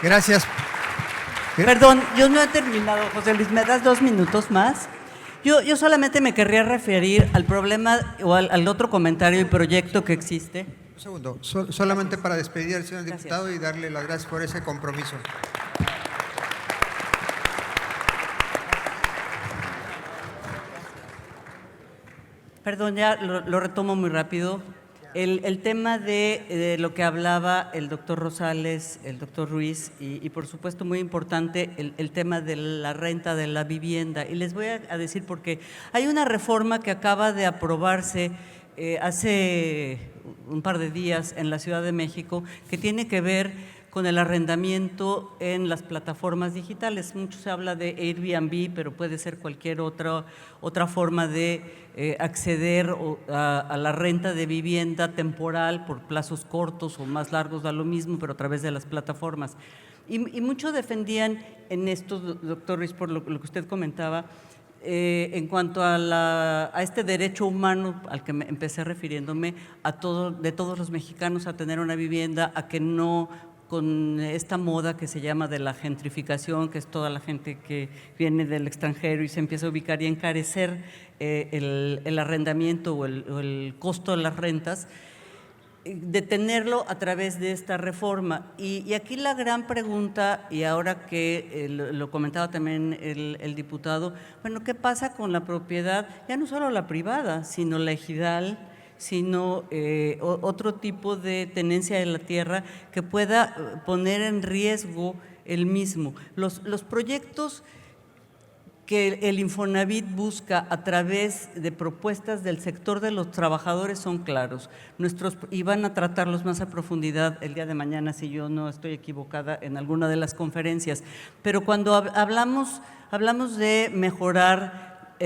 Gracias. Perdón, yo no he terminado, José Luis, ¿me das 2 minutos más? Yo solamente me querría referir al problema o al otro comentario y proyecto que existe. Un segundo, solamente para despedir al señor diputado y darle las gracias por ese compromiso. Perdón, ya lo retomo muy rápido. El tema de lo que hablaba el doctor Rosales, el doctor Ruiz y por supuesto muy importante el tema de la renta de la vivienda. Y les voy a decir porque hay una reforma que acaba de aprobarse hace un par de días en la Ciudad de México que tiene que ver con el arrendamiento en las plataformas digitales. Mucho se habla de Airbnb, pero puede ser cualquier otra forma de acceder a la renta de vivienda temporal por plazos cortos o más largos, da lo mismo, pero a través de las plataformas. Y muchos defendían en esto, doctor Ruiz, por lo que usted comentaba, en cuanto a este derecho humano al que empecé refiriéndome, de todos los mexicanos a tener una vivienda, a que no con esta moda que se llama de la gentrificación, que es toda la gente que viene del extranjero y se empieza a ubicar y encarecer el arrendamiento o el costo de las rentas, detenerlo a través de esta reforma. Y aquí la gran pregunta, y ahora que lo comentaba también el diputado, bueno, ¿qué pasa con la propiedad? Ya no solo la privada, sino la ejidal, sino otro tipo de tenencia de la tierra que pueda poner en riesgo el mismo. Los proyectos que el Infonavit busca a través de propuestas del sector de los trabajadores son claros. Y van a tratarlos más a profundidad el día de mañana, si yo no estoy equivocada en alguna de las conferencias. Pero cuando hablamos de mejorar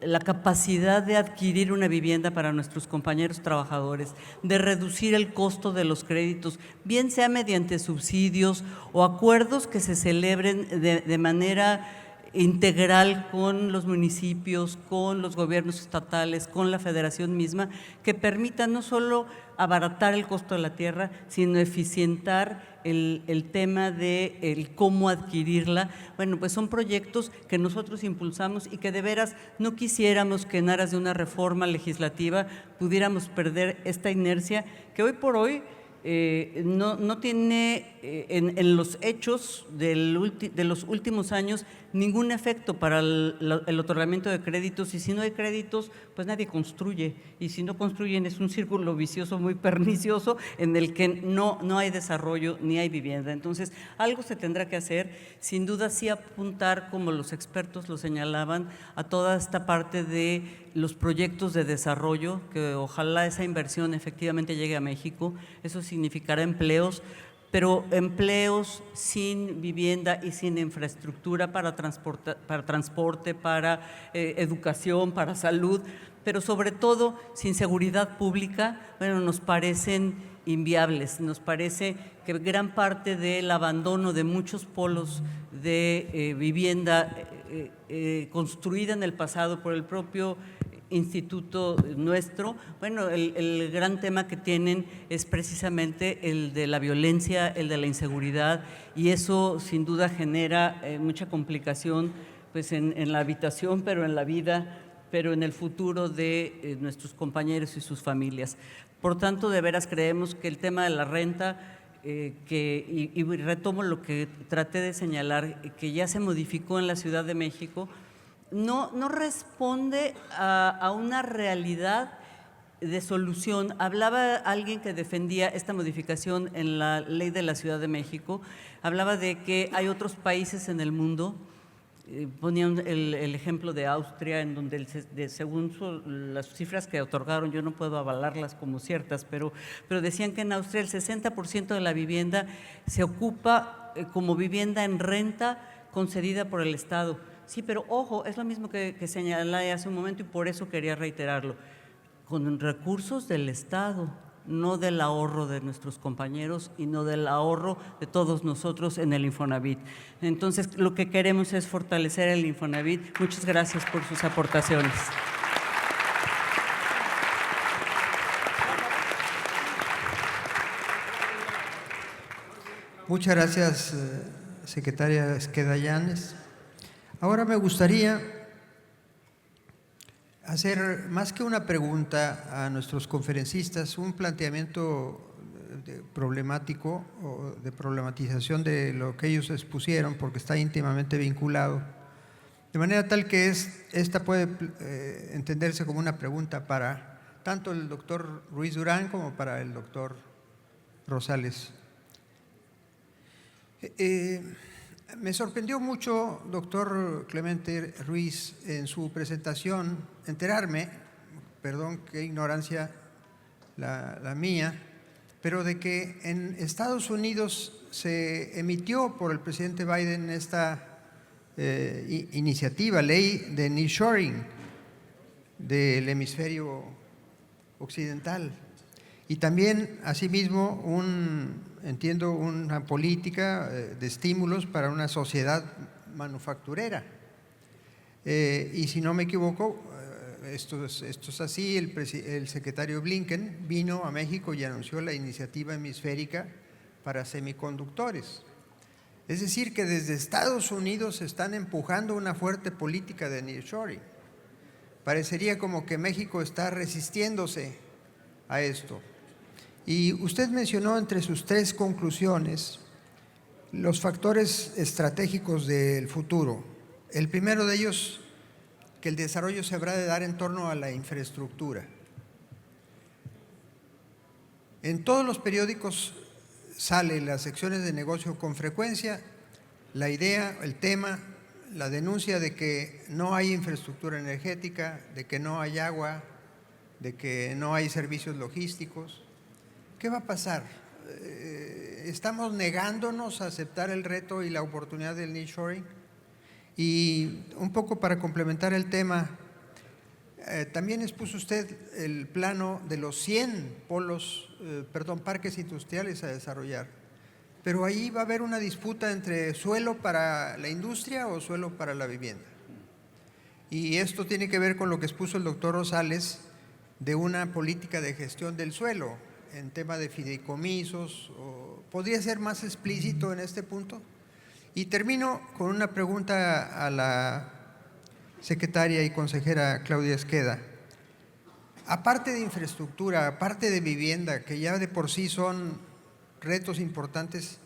la capacidad de adquirir una vivienda para nuestros compañeros trabajadores, de reducir el costo de los créditos, bien sea mediante subsidios o acuerdos que se celebren de manera integral con los municipios, con los gobiernos estatales, con la federación misma, que permitan no solo abaratar el costo de la tierra, sino eficientar el tema de cómo adquirirla. Bueno, pues son proyectos que nosotros impulsamos y que de veras no quisiéramos que en aras de una reforma legislativa pudiéramos perder esta inercia que hoy por hoy no tiene en los hechos de los últimos años ningún efecto para el otorgamiento de créditos, y si no hay créditos, pues nadie construye, y si no construyen es un círculo vicioso muy pernicioso en el que no hay desarrollo ni hay vivienda. Entonces, algo se tendrá que hacer, sin duda sí apuntar, como los expertos lo señalaban, a toda esta parte de los proyectos de desarrollo, que ojalá esa inversión efectivamente llegue a México. Eso significará empleos, pero empleos sin vivienda y sin infraestructura para transporte, para educación, para salud, pero sobre todo sin seguridad pública. Bueno, nos parecen inviables. Nos parece que gran parte del abandono de muchos polos de vivienda construida en el pasado por el propio instituto nuestro, bueno, el gran tema que tienen es precisamente el de la violencia, el de la inseguridad, y eso sin duda genera mucha complicación pues en la habitación, pero en la vida, pero en el futuro de nuestros compañeros y sus familias. Por tanto, de veras creemos que el tema de la renta, y retomo lo que traté de señalar, que ya se modificó en la Ciudad de México, no responde a una realidad de solución. Hablaba alguien que defendía esta modificación en la ley de la Ciudad de México, hablaba de que hay otros países en el mundo, ponían el ejemplo de Austria, en donde según las cifras que otorgaron, yo no puedo avalarlas como ciertas, pero decían que en Austria el 60% de la vivienda se ocupa como vivienda en renta concedida por el Estado. Sí, pero ojo, es lo mismo que señalé hace un momento y por eso quería reiterarlo, con recursos del Estado, no del ahorro de nuestros compañeros y no del ahorro de todos nosotros en el Infonavit. Entonces, lo que queremos es fortalecer el Infonavit. Muchas gracias por sus aportaciones. Muchas gracias, secretaria Esqueda Llanes. Ahora me gustaría hacer, más que una pregunta a nuestros conferencistas, un planteamiento problemático o de problematización de lo que ellos expusieron, porque está íntimamente vinculado, de manera tal que esta puede entenderse como una pregunta para tanto el doctor Ruiz Durán como para el doctor Rosales. Me sorprendió mucho, doctor Clemente Ruiz, en su presentación, enterarme, perdón, qué ignorancia la mía, pero de que en Estados Unidos se emitió por el presidente Biden esta iniciativa, ley de nearshoring del hemisferio occidental. Y también, asimismo, entiendo una política de estímulos para una sociedad manufacturera. Y si no me equivoco, esto es así, el secretario Blinken vino a México y anunció la iniciativa hemisférica para semiconductores. Es decir, que desde Estados Unidos están empujando una fuerte política de nearshoring. Parecería como que México está resistiéndose a esto. Y usted mencionó entre sus 3 conclusiones los factores estratégicos del futuro. El primero de ellos, que el desarrollo se habrá de dar en torno a la infraestructura. En todos los periódicos sale en las secciones de negocio con frecuencia la idea, el tema, la denuncia de que no hay infraestructura energética, de que no hay agua, de que no hay servicios logísticos. ¿Qué va a pasar? ¿Estamos negándonos a aceptar el reto y la oportunidad del nearshoring? Y un poco para complementar el tema, también expuso usted el plano de los 100 parques industriales a desarrollar. Pero ahí va a haber una disputa entre suelo para la industria o suelo para la vivienda. Y esto tiene que ver con lo que expuso el doctor Rosales de una política de gestión del suelo en tema de fideicomisos. ¿Podría ser más explícito en este punto? Y termino con una pregunta a la secretaria y consejera Claudia Esqueda. Aparte de infraestructura, aparte de vivienda, que ya de por sí son retos importantes,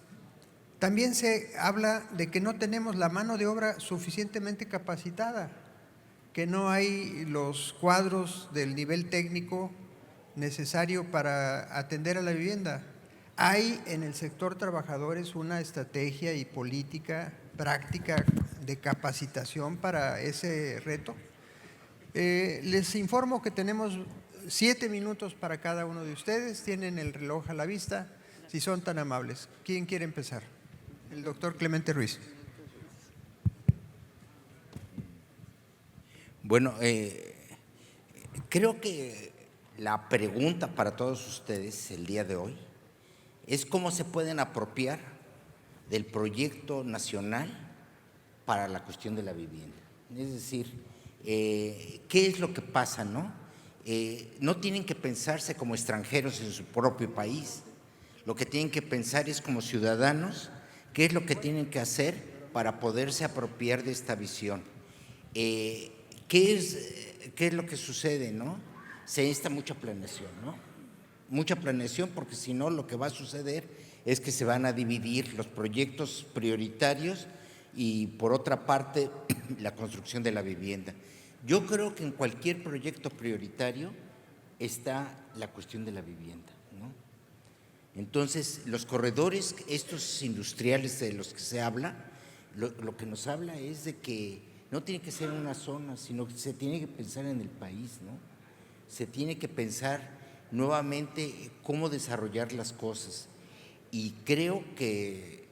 también se habla de que no tenemos la mano de obra suficientemente capacitada, que no hay los cuadros del nivel técnico necesario para atender a la vivienda. ¿Hay en el sector trabajadores una estrategia y política práctica de capacitación para ese reto? Les informo que tenemos 7 minutos para cada uno de ustedes. Tienen el reloj a la vista, si son tan amables. ¿Quién quiere empezar? El doctor Clemente Ruiz. Bueno, creo que la pregunta para todos ustedes el día de hoy es cómo se pueden apropiar del proyecto nacional para la cuestión de la vivienda. Es decir, ¿qué es lo que pasa, no? No tienen que pensarse como extranjeros en su propio país. Lo que tienen que pensar es como ciudadanos, qué es lo que tienen que hacer para poderse apropiar de esta visión. ¿Qué es lo que sucede, no? Se necesita mucha planeación, ¿no? Mucha planeación, porque si no lo que va a suceder es que se van a dividir los proyectos prioritarios y por otra parte la construcción de la vivienda. Yo creo que en cualquier proyecto prioritario está la cuestión de la vivienda, ¿no? Entonces, los corredores, estos industriales de los que se habla, lo que nos habla es de que no tiene que ser una zona, sino que se tiene que pensar en el país, ¿no? Se tiene que pensar nuevamente cómo desarrollar las cosas. Y creo que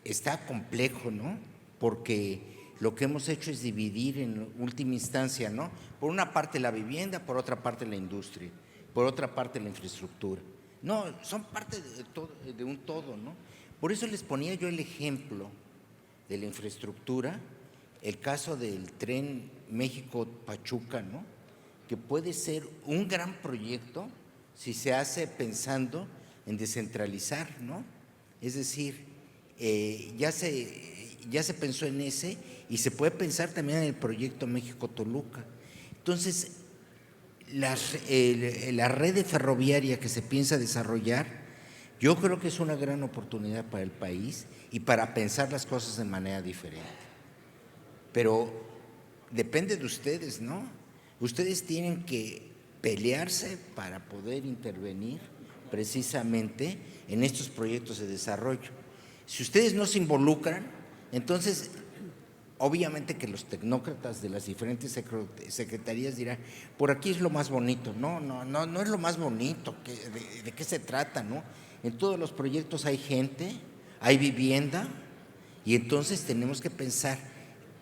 está complejo, ¿no? Porque lo que hemos hecho es dividir en última instancia, ¿no? Por una parte la vivienda, por otra parte la industria, por otra parte la infraestructura. No, son parte de un todo, ¿no? Por eso les ponía yo el ejemplo de la infraestructura, el caso del tren México-Pachuca, ¿no? Que puede ser un gran proyecto si se hace pensando en descentralizar, ¿no? Es decir, ya se pensó en ese y se puede pensar también en el proyecto México-Toluca. Entonces, la red ferroviaria que se piensa desarrollar, yo creo que es una gran oportunidad para el país y para pensar las cosas de manera diferente. Pero depende de ustedes, ¿no? Ustedes tienen que pelearse para poder intervenir precisamente en estos proyectos de desarrollo. Si ustedes no se involucran, entonces obviamente que los tecnócratas de las diferentes secretarías dirán, por aquí es lo más bonito. No es lo más bonito. ¿De qué se trata, no? En todos los proyectos hay gente, hay vivienda, y entonces tenemos que pensar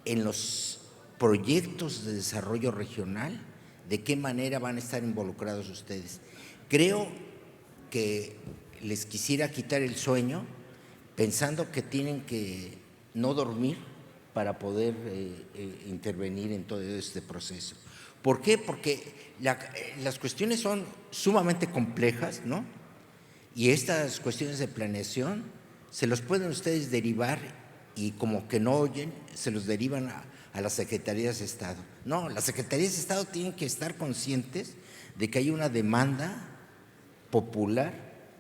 en los proyectos de desarrollo regional, de qué manera van a estar involucrados ustedes. Creo que les quisiera quitar el sueño pensando que tienen que no dormir para poder intervenir en todo este proceso. ¿Por qué? Porque las cuestiones son sumamente complejas, ¿no? Y estas cuestiones de planeación se los pueden ustedes derivar y como que no oyen, se los derivan a las secretarías de Estado. No, las secretarías de Estado tienen que estar conscientes de que hay una demanda popular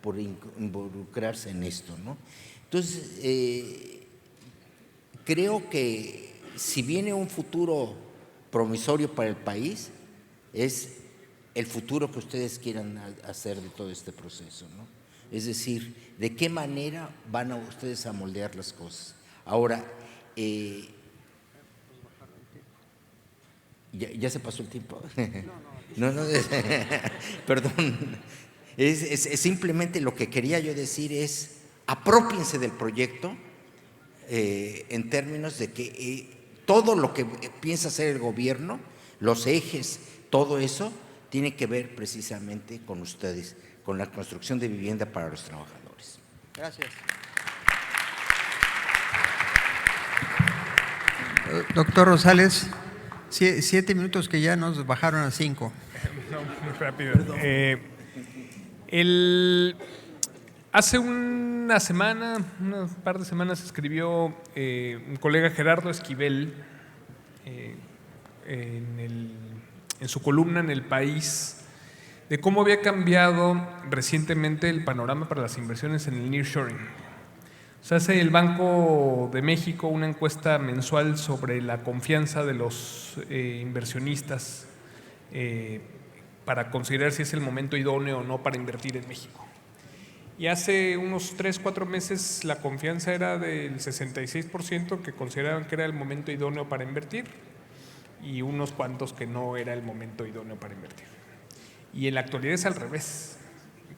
por involucrarse en esto, ¿no? Entonces, creo que si viene un futuro promisorio para el país, es el futuro que ustedes quieran hacer de todo este proceso, ¿no? Es decir, de qué manera van ustedes a moldear las cosas. Ahora, ¿ya se pasó el tiempo? No, perdón. Es simplemente lo que quería yo decir es, aprópiense del proyecto en términos de que todo lo que piensa hacer el gobierno, los ejes, todo eso, tiene que ver precisamente con ustedes, con la construcción de vivienda para los trabajadores. Gracias. Doctor Rosales, 7 minutos que ya nos bajaron a 5. No, muy rápido. Hace un par de semanas escribió un colega, Gerardo Esquivel, en su columna en El País, de cómo había cambiado recientemente el panorama para las inversiones en el nearshoring. O sea, hace el Banco de México una encuesta mensual sobre la confianza de los inversionistas para considerar si es el momento idóneo o no para invertir en México. Y hace unos 3-4 meses la confianza era del 66% que consideraban que era el momento idóneo para invertir y unos cuantos que no era el momento idóneo para invertir. Y en la actualidad es al revés.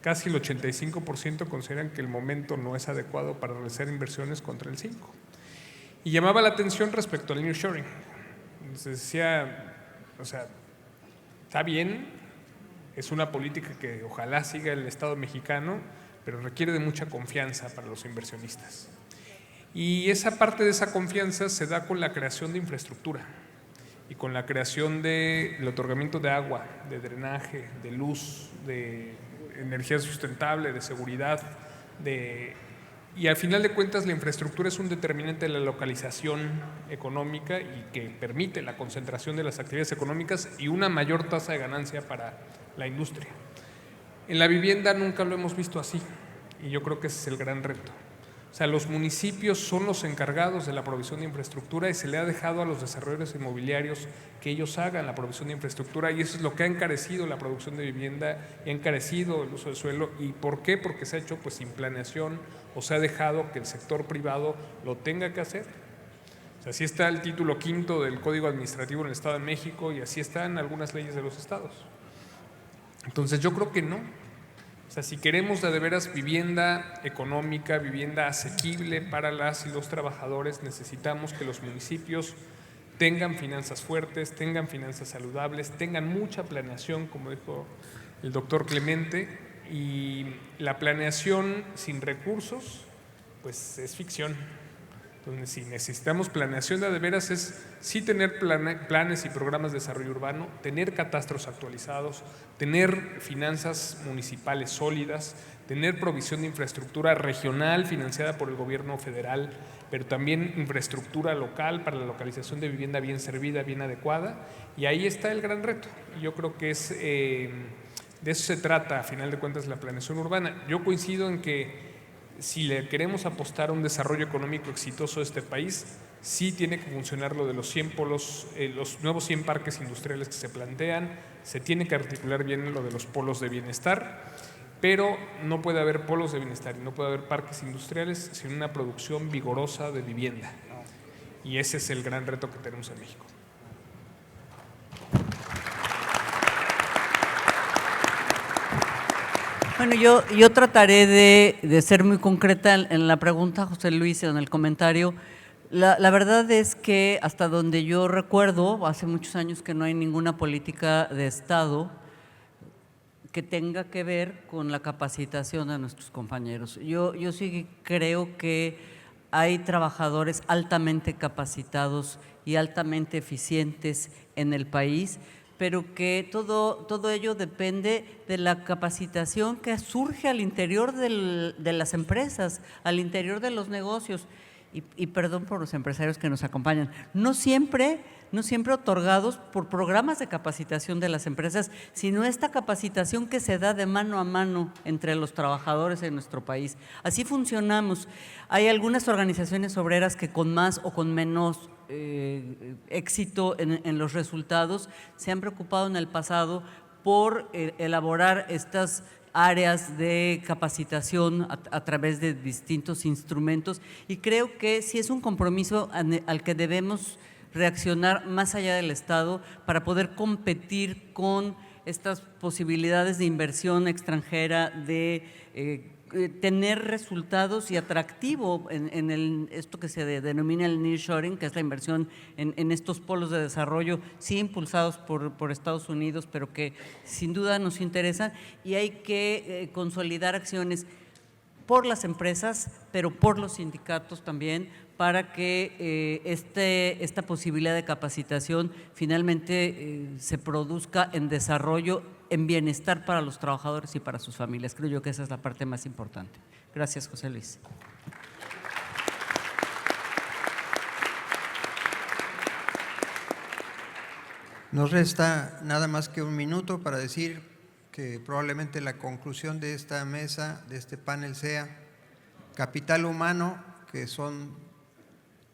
Casi el 85% consideran que el momento no es adecuado para realizar inversiones contra el 5%. Y llamaba la atención respecto al nearshoring. Se decía, o sea, está bien, es una política que ojalá siga el Estado mexicano, pero requiere de mucha confianza para los inversionistas. Y esa parte de esa confianza se da con la creación de infraestructura y con la creación del otorgamiento de agua, de drenaje, de luz, de energía sustentable, de seguridad, y al final de cuentas la infraestructura es un determinante de la localización económica y que permite la concentración de las actividades económicas y una mayor tasa de ganancia para la industria. En la vivienda nunca lo hemos visto así y yo creo que ese es el gran reto. O sea, los municipios son los encargados de la provisión de infraestructura y se le ha dejado a los desarrolladores inmobiliarios que ellos hagan la provisión de infraestructura, y eso es lo que ha encarecido la producción de vivienda y ha encarecido el uso del suelo. ¿Y por qué? Porque se ha hecho pues sin planeación, o se ha dejado que el sector privado lo tenga que hacer. O sea, así está el título 5º del Código Administrativo en el Estado de México y así están algunas leyes de los estados. Entonces yo creo que no. O sea, si queremos de veras vivienda económica, vivienda asequible para las y los trabajadores, necesitamos que los municipios tengan finanzas fuertes, tengan finanzas saludables, tengan mucha planeación, como dijo el doctor Clemente, y la planeación sin recursos, pues es ficción. Entonces, si necesitamos planeación de veras es sí tener planes y programas de desarrollo urbano, tener catastros actualizados, tener finanzas municipales sólidas, tener provisión de infraestructura regional financiada por el gobierno federal, pero también infraestructura local para la localización de vivienda bien servida, bien adecuada, y ahí está el gran reto. Yo creo que es, de eso se trata, a final de cuentas, la planeación urbana. Yo coincido en que si le queremos apostar a un desarrollo económico exitoso de este país, sí tiene que funcionar lo de los 100 polos, los nuevos 100 parques industriales que se plantean, se tiene que articular bien lo de los polos de bienestar, pero no puede haber polos de bienestar y no puede haber parques industriales sin una producción vigorosa de vivienda. Y ese es el gran reto que tenemos en México. Bueno, yo trataré de ser muy concreta en la pregunta, José Luis, en el comentario. La verdad es que hasta donde yo recuerdo, hace muchos años que no hay ninguna política de Estado que tenga que ver con la capacitación de nuestros compañeros. Yo sí creo que hay trabajadores altamente capacitados y altamente eficientes en el país, pero que todo ello depende de la capacitación que surge al interior de las empresas, al interior de los negocios. Y perdón por los empresarios que nos acompañan, no siempre otorgados por programas de capacitación de las empresas, sino esta capacitación que se da de mano a mano entre los trabajadores en nuestro país. Así funcionamos. Hay algunas organizaciones obreras que con más o con menos éxito en los resultados se han preocupado en el pasado por elaborar estas áreas de capacitación a través de distintos instrumentos, y creo que sí es un compromiso al que debemos reaccionar más allá del Estado para poder competir con estas posibilidades de inversión extranjera, de tener resultados y atractivo en esto que se denomina el nearshoring, que es la inversión en estos polos de desarrollo, sí impulsados por Estados Unidos, pero que sin duda nos interesan, y hay que consolidar acciones por las empresas, pero por los sindicatos también, para que esta posibilidad de capacitación finalmente se produzca en desarrollo, en bienestar para los trabajadores y para sus familias. Creo yo que esa es la parte más importante. Gracias, José Luis. Nos resta nada más que un minuto para decir que probablemente la conclusión de esta mesa, de este panel, sea capital humano, que son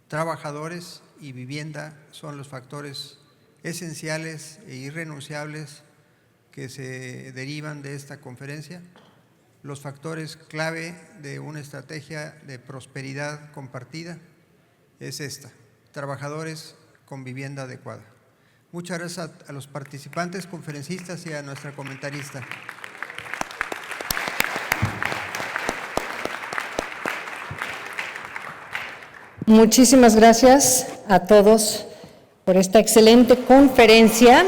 trabajadores, y vivienda son los factores esenciales e irrenunciables que se derivan de esta conferencia, los factores clave de una estrategia de prosperidad compartida es esta: trabajadores con vivienda adecuada. Muchas gracias a los participantes, conferencistas y a nuestra comentarista. Muchísimas gracias a todos por esta excelente conferencia.